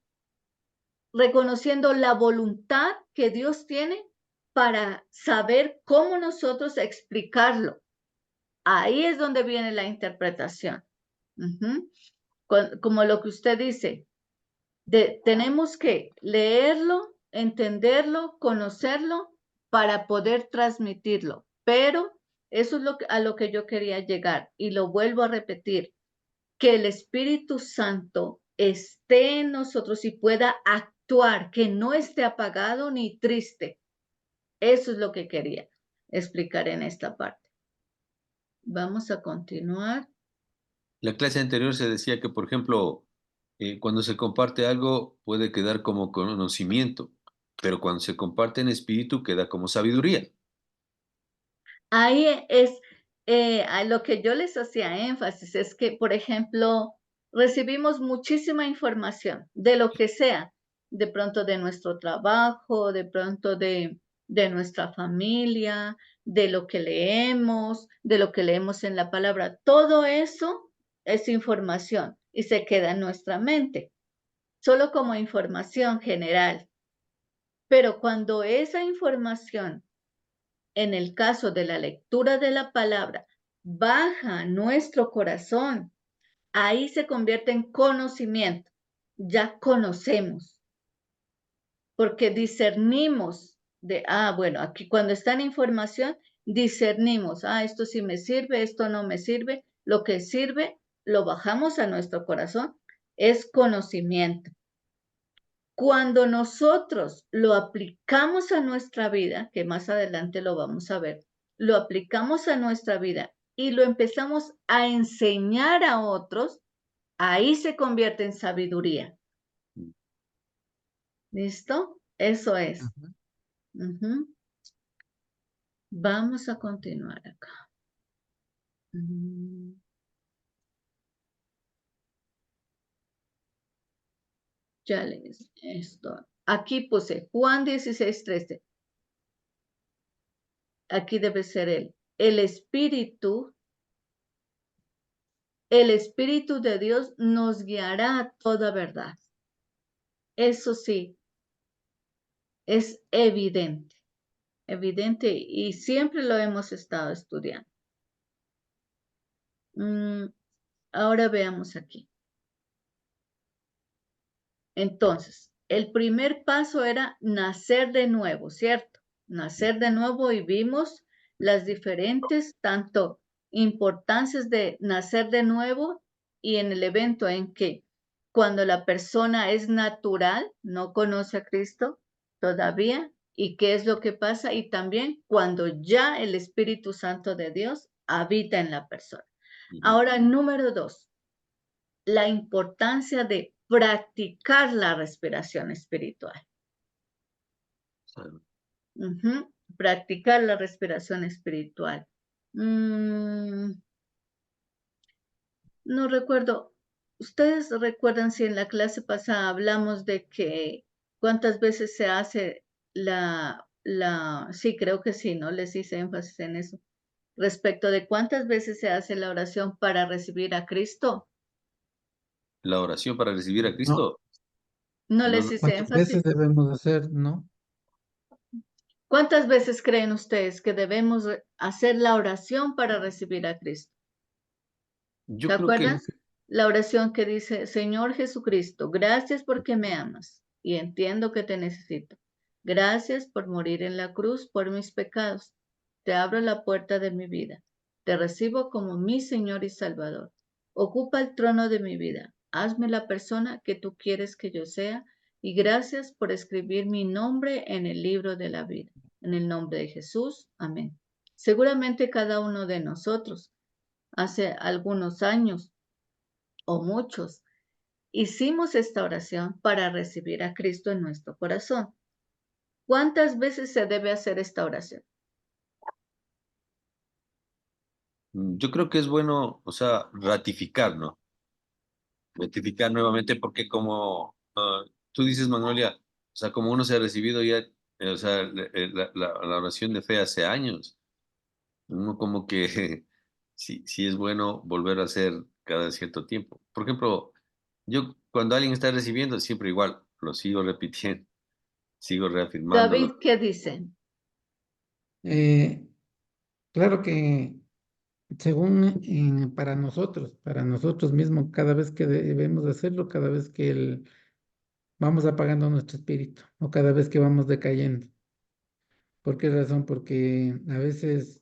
reconociendo la voluntad que Dios tiene para saber cómo nosotros explicarlo. Ahí es donde viene la interpretación. Ujú. Como lo que usted dice, tenemos que leerlo, entenderlo, conocerlo para poder transmitirlo. Pero eso es a lo que yo quería llegar y lo vuelvo a repetir, que el Espíritu Santo esté en nosotros y pueda actuar, que no esté apagado ni triste. Eso es lo que quería explicar en esta parte. Vamos a continuar. La clase anterior se decía que, por ejemplo, cuando se comparte algo puede quedar como conocimiento, pero cuando se comparte en espíritu queda como sabiduría. Ahí es a lo que yo les hacía énfasis, es que, por ejemplo, recibimos muchísima información de lo que sea, de pronto de nuestro trabajo, de pronto de nuestra familia, de lo que leemos en la palabra. Todo eso es información y se queda en nuestra mente, solo como información general. Pero cuando esa información, en el caso de la lectura de la palabra, baja a nuestro corazón, ahí se convierte en conocimiento. Ya conocemos, porque discernimos bueno, aquí cuando está en información, discernimos, esto sí me sirve, esto no me sirve. Lo que sirve, lo bajamos a nuestro corazón, es conocimiento. Cuando nosotros lo aplicamos a nuestra vida, que más adelante lo vamos a ver, lo aplicamos a nuestra vida y lo empezamos a enseñar a otros, ahí se convierte en sabiduría. ¿Listo? Eso es. Ajá. Ujú. Vamos a continuar acá. Ya les esto. Aquí puse Juan 16:13. Aquí debe ser el Espíritu de Dios nos guiará a toda verdad. Eso sí, es evidente y siempre lo hemos estado estudiando. Ahora veamos aquí. Entonces, el primer paso era nacer de nuevo, ¿cierto? Nacer de nuevo y vimos las diferentes, tanto importancias de nacer de nuevo y en el evento en que cuando la persona es natural, no conoce a Cristo todavía, y qué es lo que pasa, y también cuando ya el Espíritu Santo de Dios habita en la persona. Ahora, número 2, la importancia de practicar la respiración espiritual. Practicar la respiración espiritual. No recuerdo. ¿Ustedes recuerdan si en la clase pasada hablamos de que cuántas veces se hace sí, creo que sí, ¿no? Les hice énfasis en eso. Respecto de cuántas veces se hace la oración para recibir a Cristo. La oración para recibir a No, Cristo. No No, les no. hice ¿cuántas veces énfasis. debemos hacer, no? ¿Cuántas veces creen ustedes que debemos hacer la oración para recibir a Cristo? Yo ¿Se creo que acuerdan? La oración que dice, Señor Jesucristo, gracias porque me amas y entiendo que te necesito. Gracias por morir en la cruz por mis pecados. Te abro la puerta de mi vida. Te recibo como mi Señor y Salvador. Ocupa el trono de mi vida. Hazme la persona que tú quieres que yo sea y gracias por escribir mi nombre en el libro de la vida. En el nombre de Jesús. Amén. Seguramente cada uno de nosotros hace algunos años o muchos, hicimos esta oración para recibir a Cristo en nuestro corazón. ¿Cuántas veces se debe hacer esta oración? yo creo que es bueno, o sea, ratificar, ¿no? Ratificar nuevamente porque como tú dices, Magnolia, o sea, como uno se ha recibido ya, o sea, la oración de fe hace años, uno como que sí es bueno volver a hacer cada cierto tiempo. Por ejemplo, yo cuando alguien está recibiendo, siempre igual, lo sigo repitiendo, sigo David, reafirmándolo. ¿qué dice? Claro que según para nosotros mismos, cada vez que debemos hacerlo, cada vez que vamos apagando nuestro espíritu o cada vez que vamos decayendo. ¿Por qué razón? Porque a veces,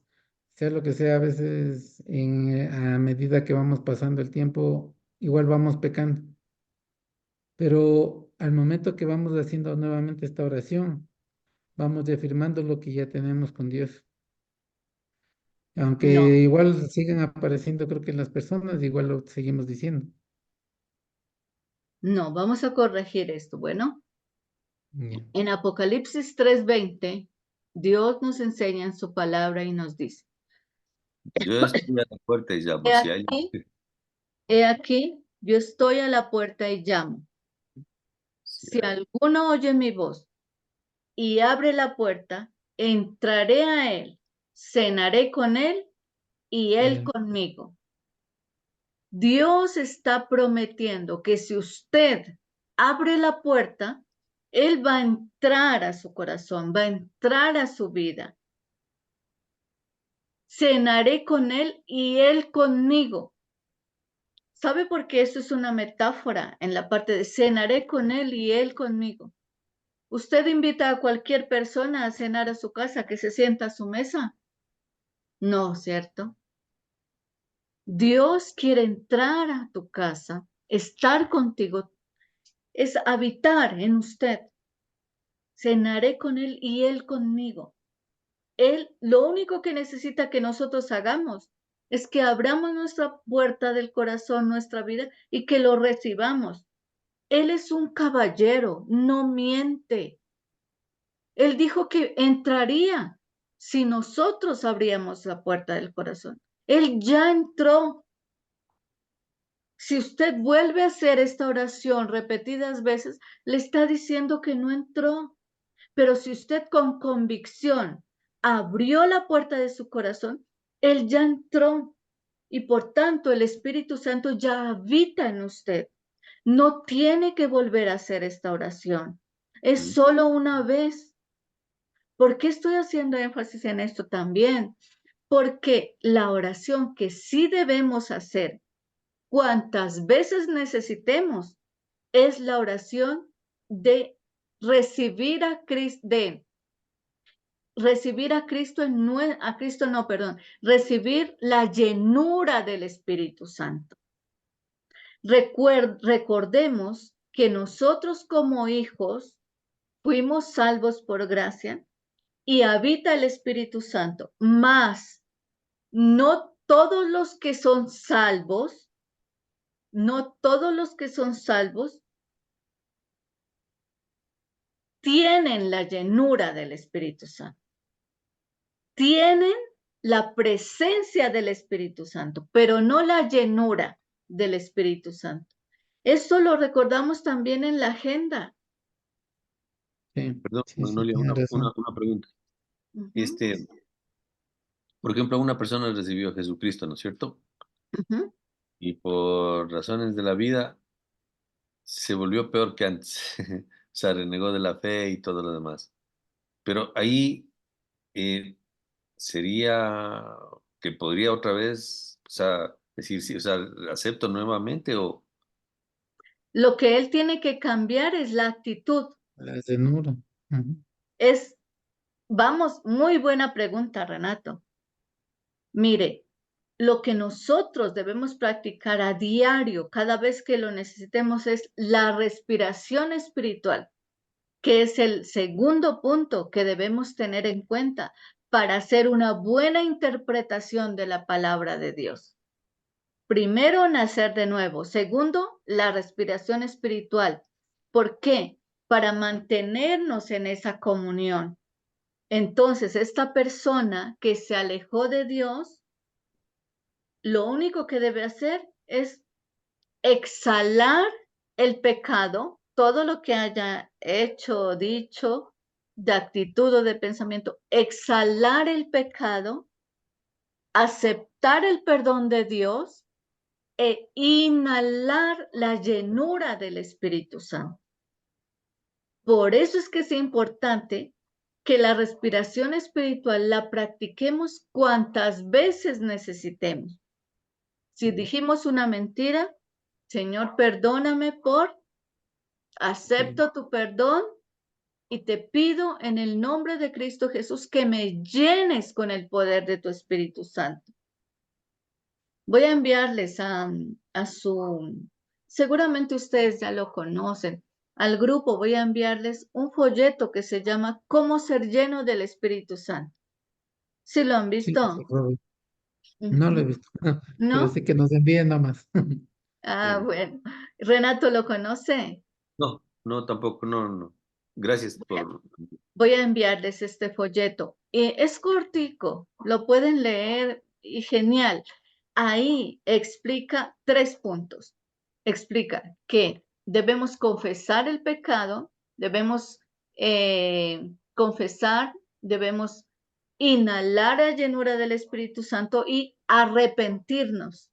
sea lo que sea, a veces a medida que vamos pasando el tiempo, igual vamos pecando. Pero al momento que vamos haciendo nuevamente esta oración, vamos reafirmando lo que ya tenemos con Dios. Aunque No, igual sigan apareciendo, creo que las personas, igual lo seguimos diciendo. no, vamos a corregir esto. Bueno, Ya. en Apocalipsis 3:20, Dios nos enseña en su palabra y nos dice, Yo estoy a la puerta y llamo, he si hay... aquí, he aquí, yo estoy a la puerta y llamo. si Si alguno oye mi voz y abre la puerta, entraré a él, cenaré con él y él Él, conmigo. Dios está prometiendo que si usted abre la puerta, Él va a entrar a su corazón, va a entrar a su vida. Cenaré con Él y Él conmigo. ¿Sabe por qué eso es una metáfora en la parte de cenaré con Él y Él conmigo? Usted invita a cualquier persona a cenar a su casa, que se sienta a su mesa. No, ¿cierto? Dios quiere entrar a tu casa, estar contigo, es habitar en usted. Cenaré con Él y Él conmigo. Él, lo único que necesita que nosotros hagamos es que abramos nuestra puerta del corazón, nuestra vida, y que lo recibamos. Él es un caballero, no miente. Él dijo que entraría si nosotros abríamos la puerta del corazón. Él ya entró. Si usted vuelve a hacer esta oración repetidas veces, le está diciendo que no entró. Pero si usted con convicción abrió la puerta de su corazón, Él ya entró y por tanto el Espíritu Santo ya habita en usted. No tiene que volver a hacer esta oración. Es solo una vez. ¿Por qué estoy haciendo énfasis en esto también? Porque la oración que sí debemos hacer cuantas veces necesitemos es la oración de recibir a Cristo, recibir la llenura del Espíritu Santo. Recordemos que nosotros como hijos fuimos salvos por gracia y habita el Espíritu Santo, mas no todos los que son salvos, no todos los que son salvos tienen la llenura del Espíritu Santo. Tienen la presencia del Espíritu Santo, pero no la llenura del Espíritu Santo. Esto lo recordamos también en la agenda. Sí, Perdón, sí, Magnolia, tiene razón. una pregunta. Ujú, Por ejemplo, una persona recibió a Jesucristo, ¿no es cierto? ujú. Y por razones de la vida se volvió peor que antes. O sea, renegó de la fe y todo lo demás. Pero ahí eh, sería que podría otra vez, o sea, decir, sí, o sea, acepto nuevamente o Lo que él tiene que cambiar es la actitud. La llenura. Ujú. Es, vamos, muy buena pregunta, Renato. Mire, lo que nosotros debemos practicar a diario, cada vez que lo necesitemos, es la respiración espiritual, que es el segundo punto que debemos tener en cuenta para hacer una buena interpretación de la palabra de Dios. Primero, nacer de nuevo. Segundo, la respiración espiritual. ¿Por qué? Para mantenernos en esa comunión. Entonces, esta persona que se alejó de Dios, lo único que debe hacer es exhalar el pecado, todo lo que haya hecho, dicho, de actitud o de pensamiento, exhalar el pecado, aceptar el perdón de Dios e inhalar la llenura del Espíritu Santo. Por eso es que es importante que la respiración espiritual la practiquemos cuantas veces necesitemos. Si dijimos una mentira, Señor, perdóname por, Sí. acepto tu perdón y te pido en el nombre de Cristo Jesús que me llenes con el poder de tu Espíritu Santo. Voy a enviarles a su, seguramente ustedes ya lo conocen, al grupo voy a enviarles un folleto que se llama ¿Cómo ser lleno del Espíritu Santo? ¿Sí lo han Sí, por visto? favor. No lo he Ujú. visto, pero ¿No? sí que nos envíen nomás. Ah, sí. bueno. Renato lo conoce. No, no, tampoco, no, no. Gracias por, Voy a enviarles este folleto. Es cortico, lo pueden leer y genial. Ahí explica 3 puntos. Explica que debemos confesar el pecado, debemos confesar, debemos inhalar la llenura del Espíritu Santo y arrepentirnos.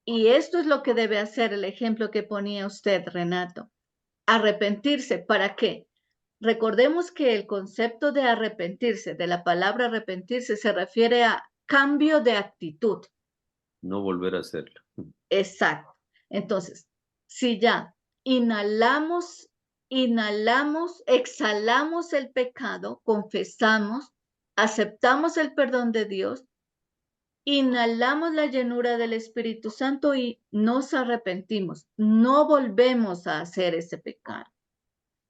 Y esto es lo que debe hacer el ejemplo que ponía usted, Renato. Arrepentirse, ¿para qué? Recordemos que el concepto de arrepentirse, de la palabra arrepentirse, se refiere a cambio de actitud. no volver a hacerlo. Exacto. Entonces, si ya inhalamos, exhalamos el pecado, confesamos, aceptamos el perdón de Dios, inhalamos la llenura del Espíritu Santo y nos arrepentimos, no volvemos a hacer ese pecado.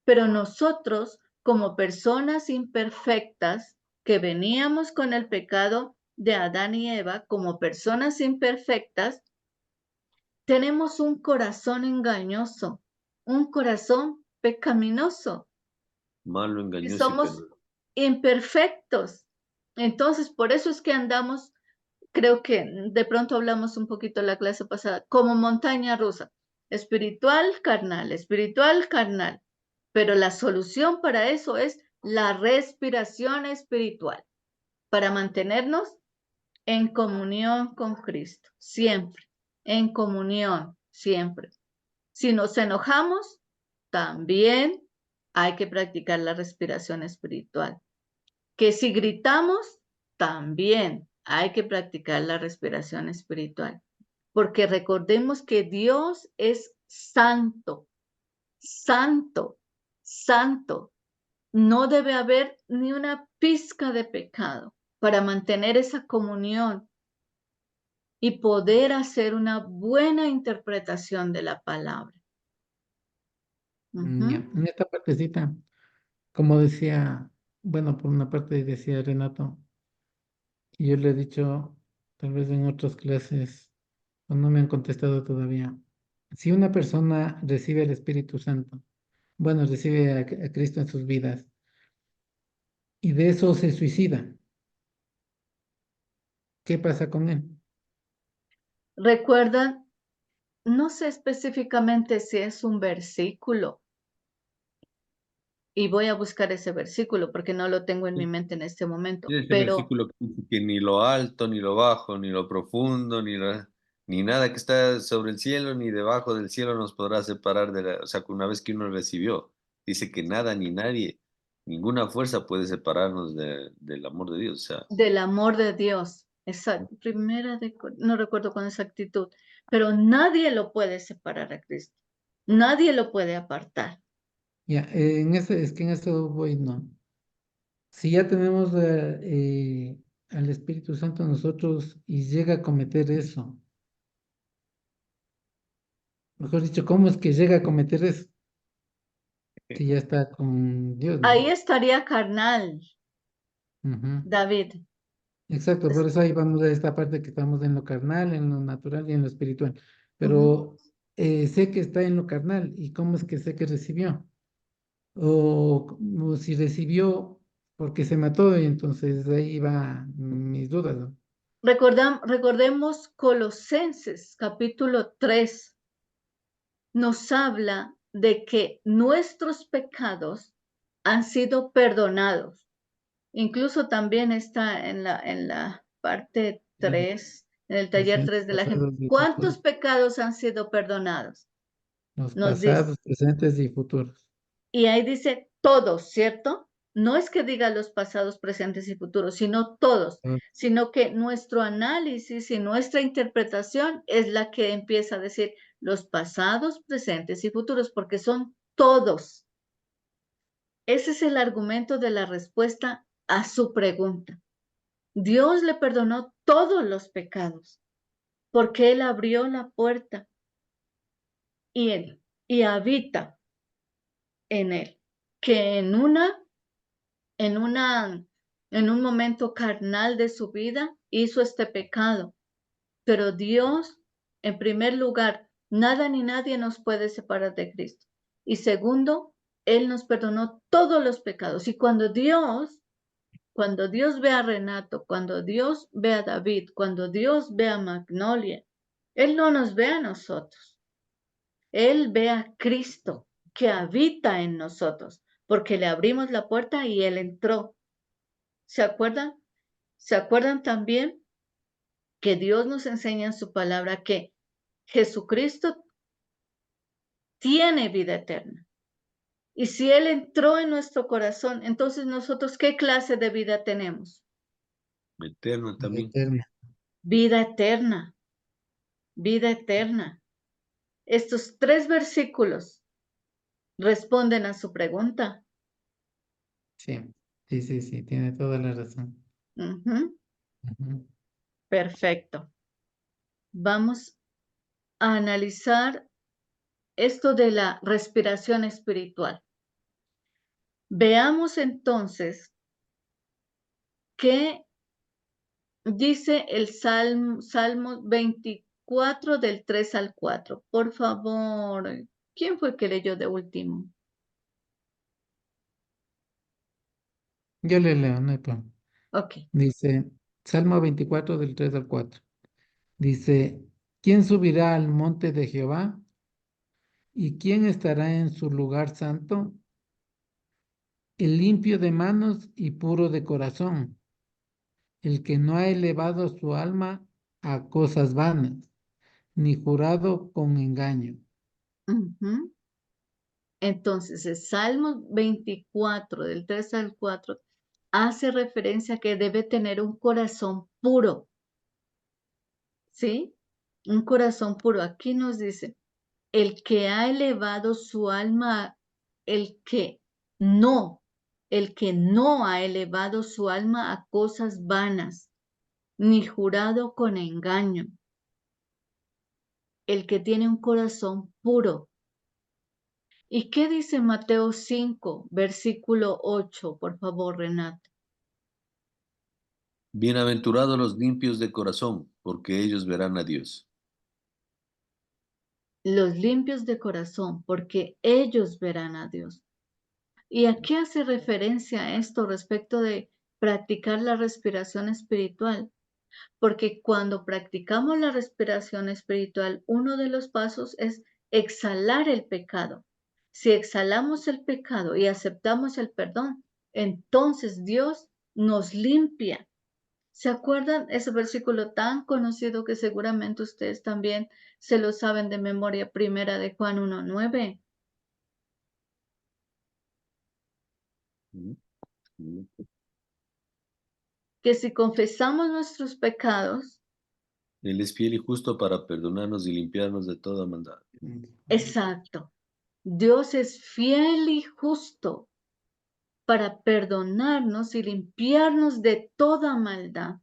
Pero nosotros, como personas imperfectas, que veníamos con el pecado de Adán y Eva, como personas imperfectas, tenemos un corazón engañoso, un corazón pecaminoso, Malo, y engañoso y somos penoso. imperfectos. Entonces, por eso es que andamos, creo que de pronto hablamos un poquito la clase pasada, como montaña rusa, espiritual, carnal, espiritual, carnal. Pero la solución para eso es la respiración espiritual, para mantenernos en comunión con Cristo, siempre, en comunión, siempre. Si nos enojamos, también hay que practicar la respiración espiritual. Que si gritamos, también hay que practicar la respiración espiritual. Porque recordemos que Dios es santo, santo, santo. No debe haber ni una pizca de pecado para mantener esa comunión y poder hacer una buena interpretación de la palabra. Ya, Ujú. en esta partecita, como decía, bueno, por una parte decía Renato, y yo le he dicho tal vez en otras clases, o no me han contestado todavía. Si una persona recibe el Espíritu Santo, bueno, recibe a Cristo en sus vidas, y de eso se suicida, ¿qué pasa con él? Recuerdan, no sé específicamente si es un versículo, y voy a buscar ese versículo porque no lo tengo en mi mente en este momento, Ese pero versículo que dice que ni lo alto, ni lo bajo, ni lo profundo, ni nada que está sobre el cielo, ni debajo del cielo nos podrá separar de la, o sea, que una vez que uno recibió, dice que nada ni nadie, ninguna fuerza puede separarnos del amor de Dios. O sea, del amor de Dios. Esa no recuerdo con exactitud, pero nadie lo puede separar a Cristo. Nadie lo puede apartar. Ya, es que en eso voy, no. Si ya tenemos al Espíritu Santo en nosotros y llega a cometer eso, mejor dicho, ¿cómo es que llega a cometer eso? Si ya está con Dios, Ahí ¿no? estaría carnal, Ujú. David. Exacto, por Es- eso ahí vamos a esta parte que estamos en lo carnal, en lo natural y en lo espiritual. Ujú. Pero sé que está en lo carnal, ¿y cómo es que sé que recibió? O si recibió porque se mató, y entonces ahí va mis dudas, ¿no? Recordemos Colosenses capítulo 3 nos habla de que nuestros pecados han sido perdonados. Incluso también está en la parte Sí, 3, en el taller presentes, 3 de la gente. pasados y ¿Cuántos futuros. pecados han sido perdonados? Los Nos dice. pasados, presentes y futuros. Y ahí dice todos, ¿cierto? No es que diga los pasados, presentes y futuros, sino todos, Ah, sino que nuestro análisis y nuestra interpretación es la que empieza a decir los pasados, presentes y futuros, porque son todos. Ese es el argumento de la respuesta a su pregunta. Dios le perdonó todos los pecados porque Él abrió la puerta y Él y habita en Él, que en una, en un momento carnal de su vida hizo este pecado. Pero Dios, en primer lugar, nada ni nadie nos puede separar de Cristo. Y segundo, Él nos perdonó todos los pecados. Y cuando Dios ve a Renato, cuando Dios ve a David, cuando Dios ve a Magnolia, Él no nos ve a nosotros. Él ve a Cristo que habita en nosotros, porque le abrimos la puerta y Él entró. ¿Se acuerdan? ¿Se acuerdan también que Dios nos enseña en su palabra que Jesucristo tiene vida eterna? Y si Él entró en nuestro corazón, entonces nosotros, ¿qué clase de vida tenemos? eterno vida también. eterna. Vida eterna, vida eterna. Estos 3 versículos responden a su pregunta. Sí, sí, sí, sí, tiene toda la razón. Ujú, Ujú. perfecto. Vamos a analizar esto de la respiración espiritual. Veamos entonces qué dice el Salmo 24 del 3 al 4. Por favor, ¿quién fue que leyó de último? Yo le leo, no hay problema. Ok. Dice, Salmo 24 del 3 al 4. Dice, ¿quién subirá al monte de Jehová? ¿Y quién estará en su lugar santo? El limpio de manos y puro de corazón, el que no ha elevado su alma a cosas vanas, ni jurado con engaño. Ujú. Entonces, el Salmo 24 del 3 al 4 hace referencia a que debe tener un corazón puro, ¿sí? Un corazón puro. Aquí nos dice, el que ha elevado su alma, el que no, el que no ha elevado su alma a cosas vanas, ni jurado con engaño, el que tiene un corazón puro. ¿Y qué dice Mateo 5, versículo 8? Por favor, Renato. Bienaventurados los limpios de corazón, porque ellos verán a Dios. Los limpios de corazón, porque ellos verán a Dios. ¿Y a qué hace referencia esto respecto de practicar la respiración espiritual? Porque cuando practicamos la respiración espiritual, uno de los pasos es exhalar el pecado. Si exhalamos el pecado y aceptamos el perdón, entonces Dios nos limpia. ¿Se acuerdan ese versículo tan conocido que seguramente ustedes también se lo saben de memoria, primera de Juan 1:9? Ujú, ujú. Que si confesamos nuestros pecados, Él es fiel y justo para perdonarnos y limpiarnos de toda maldad. exacto, Dios es fiel y justo para perdonarnos y limpiarnos de toda maldad.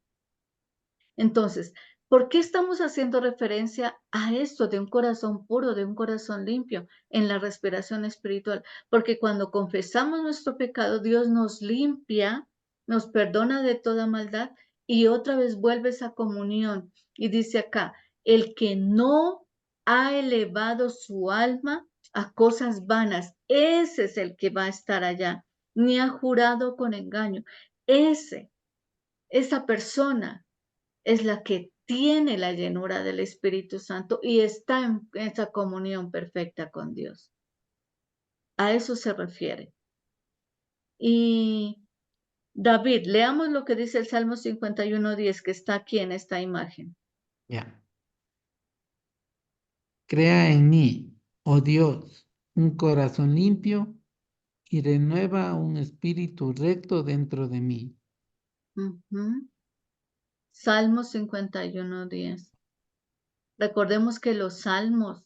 Entonces, ¿por qué estamos haciendo referencia a esto de un corazón puro, de un corazón limpio en la respiración espiritual? Porque cuando confesamos nuestro pecado, Dios nos limpia, nos perdona de toda maldad y otra vez vuelve esa comunión. Y dice acá, el que no ha elevado su alma a cosas vanas, ese es el que va a estar allá, ni ha jurado con engaño. Esa persona es la que tiene la llenura del Espíritu Santo y está en esa comunión perfecta con Dios. A eso se refiere. Y David, leamos lo que dice el Salmo 51:10, que está aquí en esta imagen. Ya. Crea en mí, oh Dios, un corazón limpio y renueva un espíritu recto dentro de mí. Ujú. Salmo 51:10. Recordemos que los salmos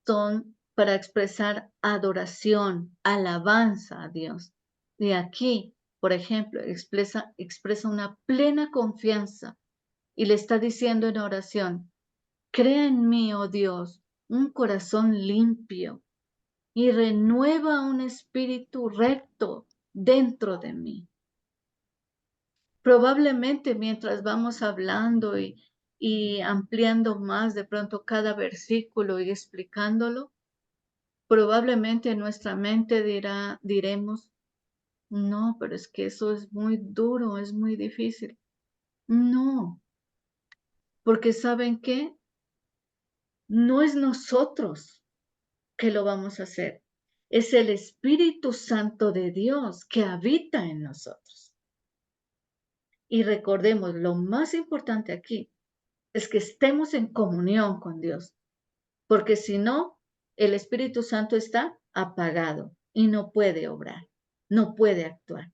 son para expresar adoración, alabanza a Dios. Y aquí, por ejemplo, expresa una plena confianza y le está diciendo en oración, crea en mí, oh Dios, un corazón limpio y renueva un espíritu recto dentro de mí. Probablemente mientras vamos hablando y ampliando más de pronto cada versículo y explicándolo, probablemente en nuestra mente diremos, no, pero es que eso es muy duro, es muy difícil. No, porque ¿saben qué? No es nosotros que lo vamos a hacer. Es el Espíritu Santo de Dios que habita en nosotros. Y recordemos, lo más importante aquí es que estemos en comunión con Dios, porque si no, el Espíritu Santo está apagado y no puede obrar, no puede actuar.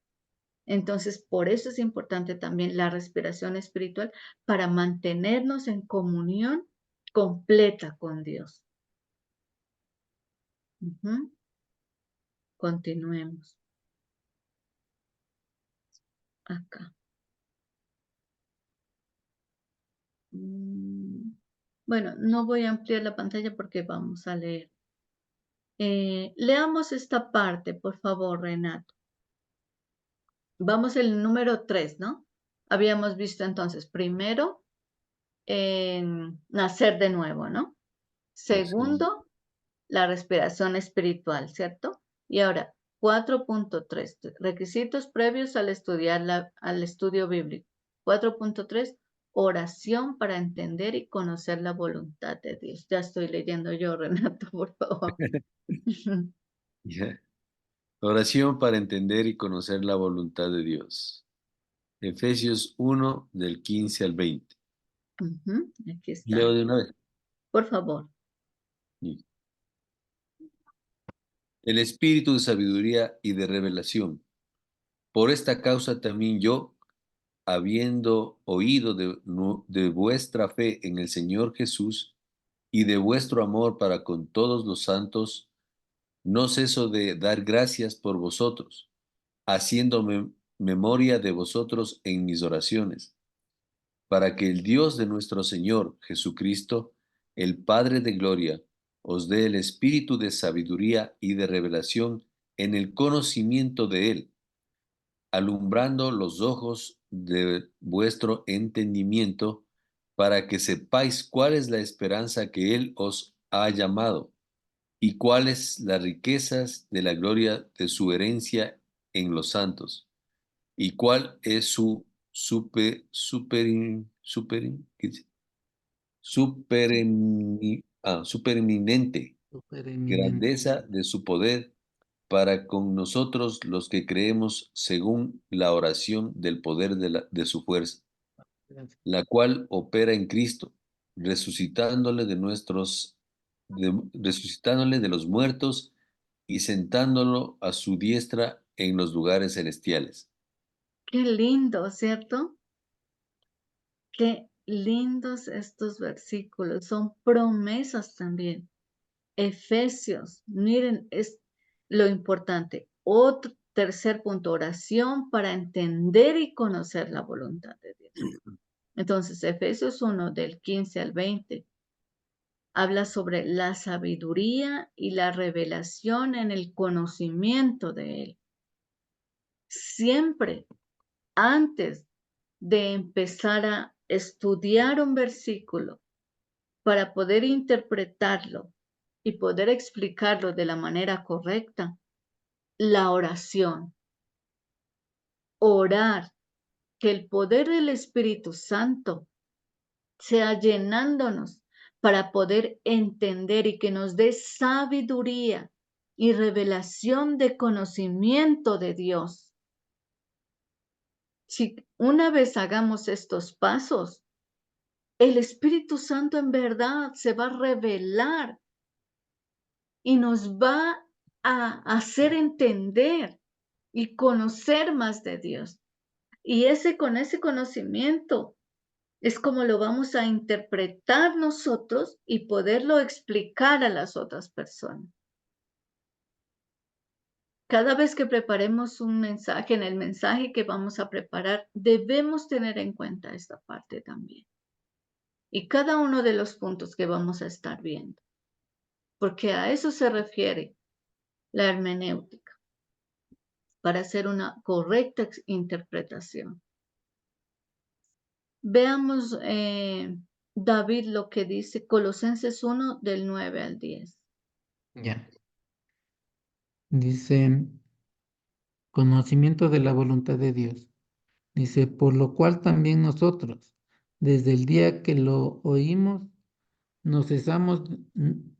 Entonces, por eso es importante también la respiración espiritual para mantenernos en comunión completa con Dios. Ujú. Continuemos acá. Bueno, no voy a ampliar la pantalla porque vamos a leer. Leamos esta parte, por favor, Renato. Vamos el número 3, ¿no? Habíamos visto entonces, primero, nacer de nuevo, ¿no? Así. Segundo, la respiración espiritual, ¿cierto? Y ahora, 4.3, requisitos previos al al estudio bíblico. 4.3, oración para entender y conocer la voluntad de Dios. Ya estoy leyendo yo, Renato, por favor. Ya. Oración para entender y conocer la voluntad de Dios. Efesios 1, del 15 al 20. Aquí está. Leo de una vez. Por favor. Sí. El espíritu de sabiduría y de revelación. Por esta causa también yo, habiendo oído de vuestra fe en el Señor Jesús y de vuestro amor para con todos los santos, no ceso de dar gracias por vosotros, haciéndome memoria de vosotros en mis oraciones, para que el Dios de nuestro Señor Jesucristo, el Padre de gloria, os dé el espíritu de sabiduría y de revelación en el conocimiento de Él, alumbrando los ojos de vuestro entendimiento, para que sepáis cuál es la esperanza que Él os ha llamado y cuáles las riquezas de la gloria de su herencia en los santos, y cuál es su ¿qué dice? Supereminente Supereminente. grandeza de su poder para con nosotros los que creemos según la oración del poder de su fuerza, Gracias. la cual opera en Cristo, resucitándole de los muertos y sentándolo a su diestra en los lugares celestiales. Qué lindo, ¿cierto? Qué lindos estos versículos. Son promesas también. Efesios, miren, es lo importante. Otro tercer punto, oración para entender y conocer la voluntad de Dios. Entonces, Efesios 1, del 15 al 20, habla sobre la sabiduría y la revelación en el conocimiento de Él. Siempre antes de empezar a estudiar un versículo para poder interpretarlo y poder explicarlo de la manera correcta, la oración, orar, que el poder del Espíritu Santo sea llenándonos para poder entender y que nos dé sabiduría y revelación de conocimiento de Dios. Si una vez hagamos estos pasos, el Espíritu Santo en verdad se va a revelar y nos va a hacer entender y conocer más de Dios. Y con ese conocimiento es como lo vamos a interpretar nosotros y poderlo explicar a las otras personas. Cada vez que preparemos un mensaje, en el mensaje que vamos a preparar, debemos tener en cuenta esta parte también. Y cada uno de los puntos que vamos a estar viendo, porque a eso se refiere la hermenéutica, para hacer una correcta interpretación. Veamos, David, lo que dice Colosenses 1, del 9 al 10. Ya. Dice, conocimiento de la voluntad de Dios. Dice, por lo cual también nosotros, desde el día que lo oímos, no cesamos,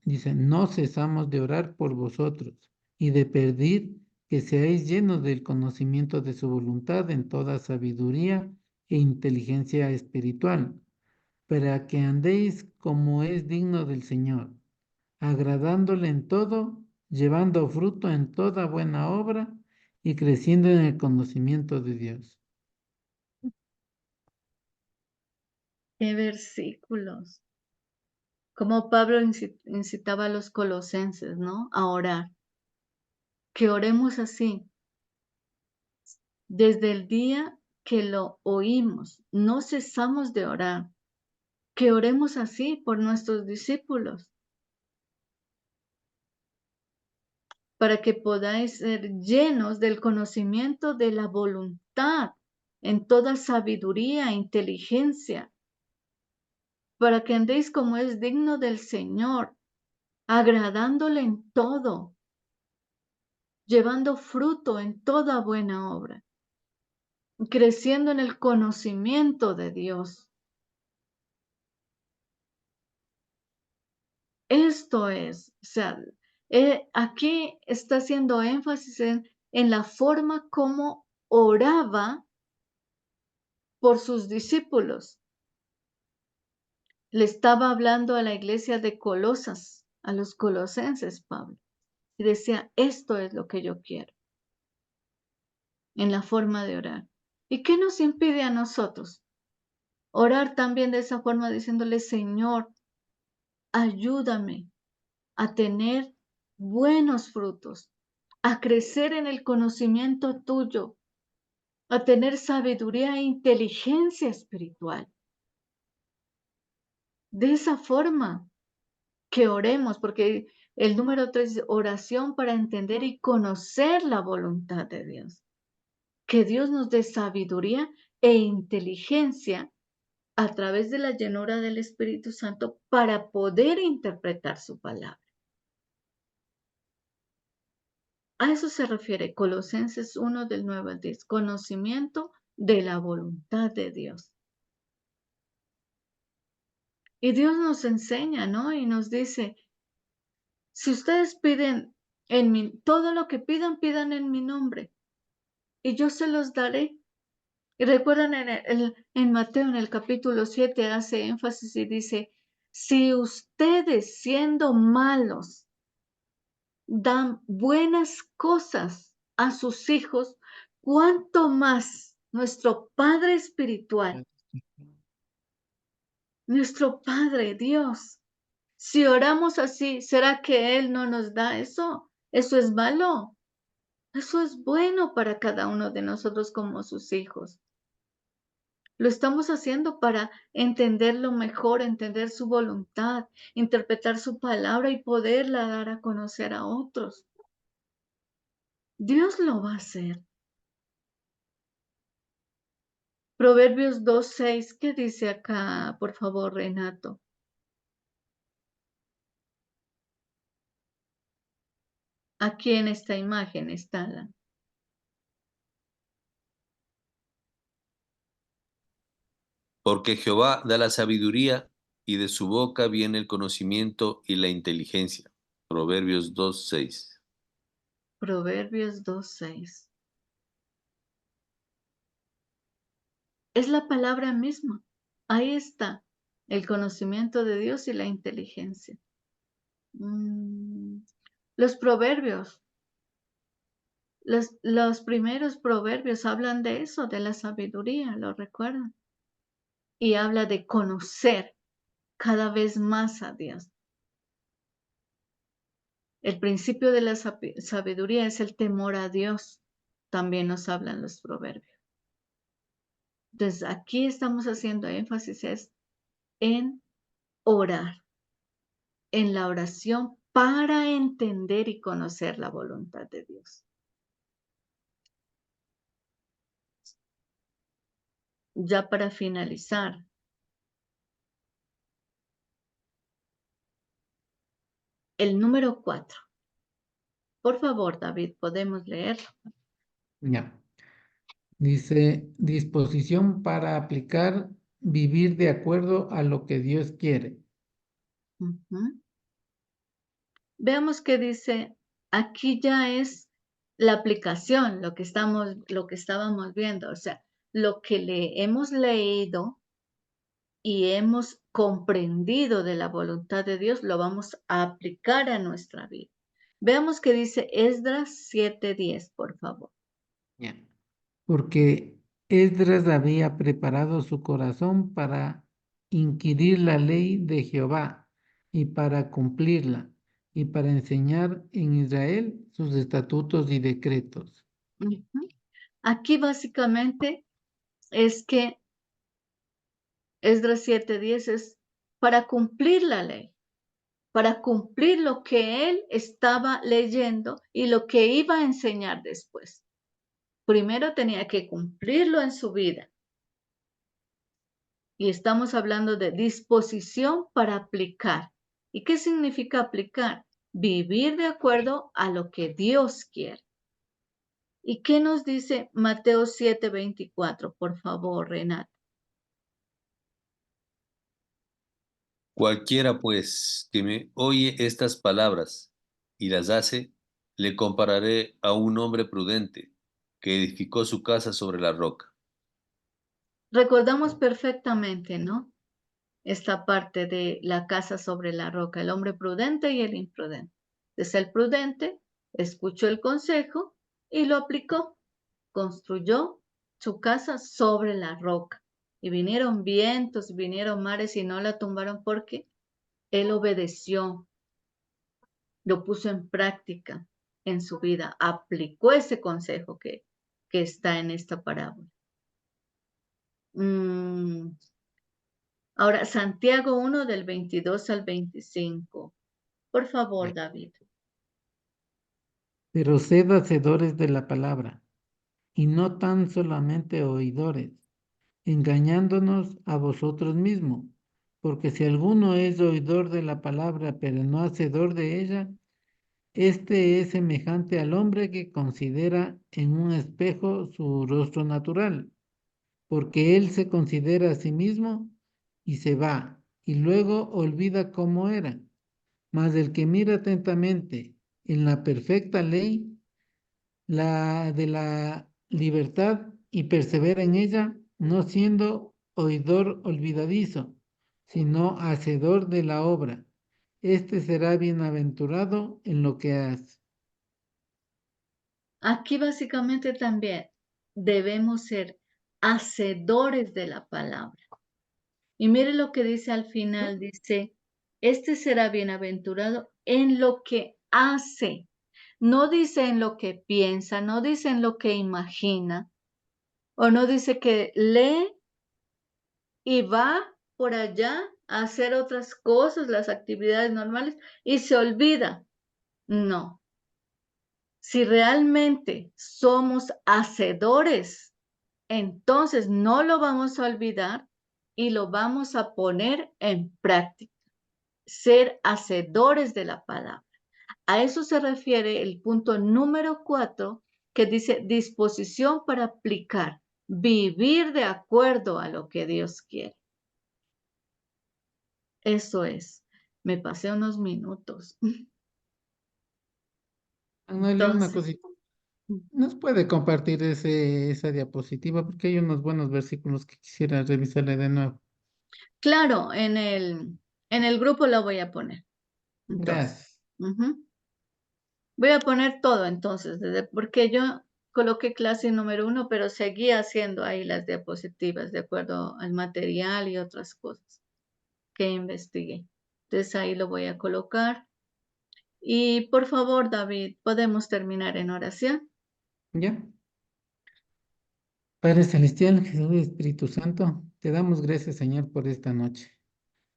dice, no cesamos de orar por vosotros y de pedir que seáis llenos del conocimiento de su voluntad en toda sabiduría e inteligencia espiritual, para que andéis como es digno del Señor, agradándole en todo, llevando fruto en toda buena obra y creciendo en el conocimiento de Dios. ¿Qué versículos? Como Pablo incitaba a los colosenses, ¿no? A orar. Que oremos así. Desde el día que lo oímos, no cesamos de orar. Que oremos así por nuestros discípulos, para que podáis ser llenos del conocimiento de la voluntad en toda sabiduría e inteligencia, para que andéis como es digno del Señor, agradándole en todo, llevando fruto en toda buena obra, creciendo en el conocimiento de Dios. Esto es, o sea, aquí está haciendo énfasis en la forma como oraba por sus discípulos. Le estaba hablando a la iglesia de Colosas, a los colosenses, Pablo, y decía, esto es lo que yo quiero, en la forma de orar. ¿Y qué nos impide a nosotros? Orar también de esa forma, diciéndole, Señor, ayúdame a tener buenos frutos, a crecer en el conocimiento tuyo, a tener sabiduría e inteligencia espiritual. De esa forma que oremos, porque el número 3 es oración para entender y conocer la voluntad de Dios. Que Dios nos dé sabiduría e inteligencia a través de la llenura del Espíritu Santo para poder interpretar su palabra. A eso se refiere Colosenses 1 del 9 al 10, conocimiento de la voluntad de Dios. Y Dios nos enseña, ¿no? Y nos dice, si ustedes piden todo lo que pidan, pidan en mi nombre, y yo se los daré. Y recuerdan en Mateo, en el capítulo 7, hace énfasis y dice, si ustedes siendo malos dan buenas cosas a sus hijos, ¿cuánto más nuestro Padre Espiritual, nuestro Padre Dios? Si oramos así, ¿será que Él no nos da eso? Eso es malo. Eso es bueno para cada uno de nosotros como sus hijos. Lo estamos haciendo para entenderlo mejor, entender su voluntad, interpretar su palabra y poderla dar a conocer a otros. Dios lo va a hacer. Proverbios 2:6, ¿qué dice acá, por favor, Renato? Aquí en esta imagen está la. Porque Jehová da la sabiduría y de su boca viene el conocimiento y la inteligencia. Proverbios 2:6. Proverbios 2:6. Es la palabra misma. Ahí está el conocimiento de Dios y la inteligencia. Los proverbios, los primeros proverbios hablan de eso, de la sabiduría, ¿lo recuerdan? Y habla de conocer cada vez más a Dios. El principio de la sabiduría es el temor a Dios. También nos hablan los proverbios. Entonces, aquí estamos haciendo énfasis en orar, en la oración para entender y conocer la voluntad de Dios. Ya para finalizar, el número 4. Por favor, David, podemos leerlo. Ya. Dice, disposición para aplicar, vivir de acuerdo a lo que Dios quiere. Ujú. Veamos qué dice, aquí ya es la aplicación, lo que estábamos viendo, o sea, lo que hemos leído y hemos comprendido de la voluntad de Dios, lo vamos a aplicar a nuestra vida. Veamos qué dice Esdras 7:10, por favor. Ya. Porque Esdras había preparado su corazón para inquirir la ley de Jehová y para cumplirla y para enseñar en Israel sus estatutos y decretos. Ujú. Aquí básicamente es que Esdras 7:10 es para cumplir la ley, para cumplir lo que él estaba leyendo y lo que iba a enseñar después. Primero tenía que cumplirlo en su vida. Y estamos hablando de disposición para aplicar. ¿Y qué significa aplicar? Vivir de acuerdo a lo que Dios quiere. ¿Y qué nos dice Mateo 7:24? Por favor, Renata. Cualquiera, pues, que me oye estas palabras y las hace, le compararé a un hombre prudente que edificó su casa sobre la roca. Recordamos perfectamente, ¿no? Esta parte de la casa sobre la roca, el hombre prudente y el imprudente. Entonces el prudente escuchó el consejo y lo aplicó. Construyó su casa sobre la roca. Y vinieron vientos, vinieron mares y no la tumbaron porque él obedeció, lo puso en práctica en su vida, aplicó ese consejo que está en esta parábola. Ahora, Santiago 1 del 22 al 25. Por favor, David. Pero sed hacedores de la palabra y no tan solamente oidores, engañándonos a vosotros mismos. Porque si alguno es oidor de la palabra, pero no hacedor de ella, este es semejante al hombre que considera en un espejo su rostro natural, porque él se considera a sí mismo y se va, y luego olvida cómo era. Mas el que mira atentamente en la perfecta ley, la de la libertad, y persevera en ella, no siendo oidor olvidadizo, sino hacedor de la obra. Este será bienaventurado en lo que hace. Aquí básicamente también debemos ser hacedores de la palabra. Y mire lo que dice al final, dice, este será bienaventurado en lo que hace. No dice en lo que piensa, no dice en lo que imagina, o no dice que lee y va por allá a hacer otras cosas, las actividades normales, y se olvida. No. Si realmente somos hacedores, entonces no lo vamos a olvidar y lo vamos a poner en práctica. Ser hacedores de la palabra. A eso se refiere el punto número 4, que dice disposición para aplicar, vivir de acuerdo a lo que Dios quiere. Eso es. Me pasé unos minutos. Magnolia, una Entonces, cosita. ¿Nos puede compartir esa diapositiva? Porque hay unos buenos versículos que quisiera revisarle de nuevo. claro, en el grupo lo voy a poner. Entonces, Gracias. voy a poner todo entonces, porque yo coloqué clase número 1, pero seguía haciendo ahí las diapositivas de acuerdo al material y otras cosas que investigué. Entonces ahí lo voy a colocar. Y por favor, David, ¿podemos terminar en oración? ¿Ya? Padre Celestial, Jesús y Espíritu Santo, te damos gracias, Señor, por esta noche.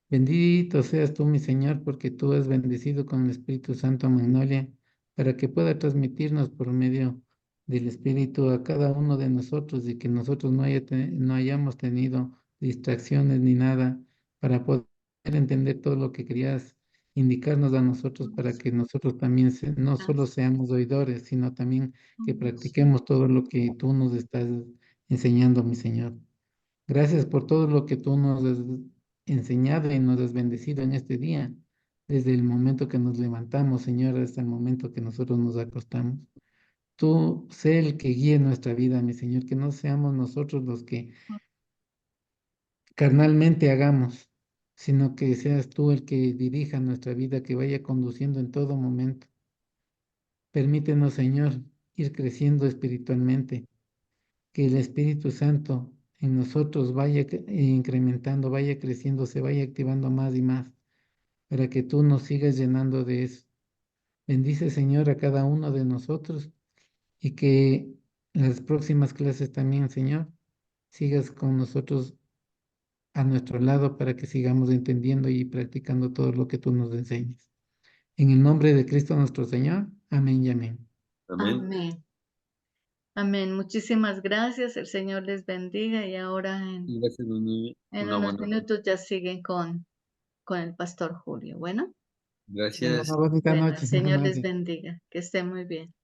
Bendito seas tú, mi Señor, porque tú has bendecido con el Espíritu Santo a Magnolia, para que pueda transmitirnos por medio del Espíritu a cada uno de nosotros y que nosotros no hayamos tenido distracciones ni nada para poder entender todo lo que querías indicarnos a nosotros para que nosotros también no solo seamos oidores, sino también que practiquemos todo lo que tú nos estás enseñando, mi Señor. Gracias por todo lo que tú nos has enseñado y nos has bendecido en este día, desde el momento que nos levantamos, Señor, hasta el momento que nosotros nos acostamos. Tú sé el que guíe nuestra vida, mi Señor, que no seamos nosotros los que carnalmente hagamos, sino que seas tú el que dirija nuestra vida, que vaya conduciendo en todo momento. Permítenos, Señor, ir creciendo espiritualmente, que el Espíritu Santo en nosotros vaya incrementando, vaya creciendo, se vaya activando más y más, para que tú nos sigas llenando de eso. Bendice, Señor, a cada uno de nosotros y que las próximas clases también, Señor, sigas con nosotros a nuestro lado para que sigamos entendiendo y practicando todo lo que tú nos enseñes. En el nombre de Cristo nuestro Señor, amén y amén. Amén. Amén. Amén. Muchísimas gracias. El Señor les bendiga y ahora Gracias, Nuni. en Una unos buena noche. minutos ya siguen con el pastor Julio. Bueno, Tengan Gracias. una bonita bueno, el noche, Señor les Magnolia. bendiga. Que estén muy bien.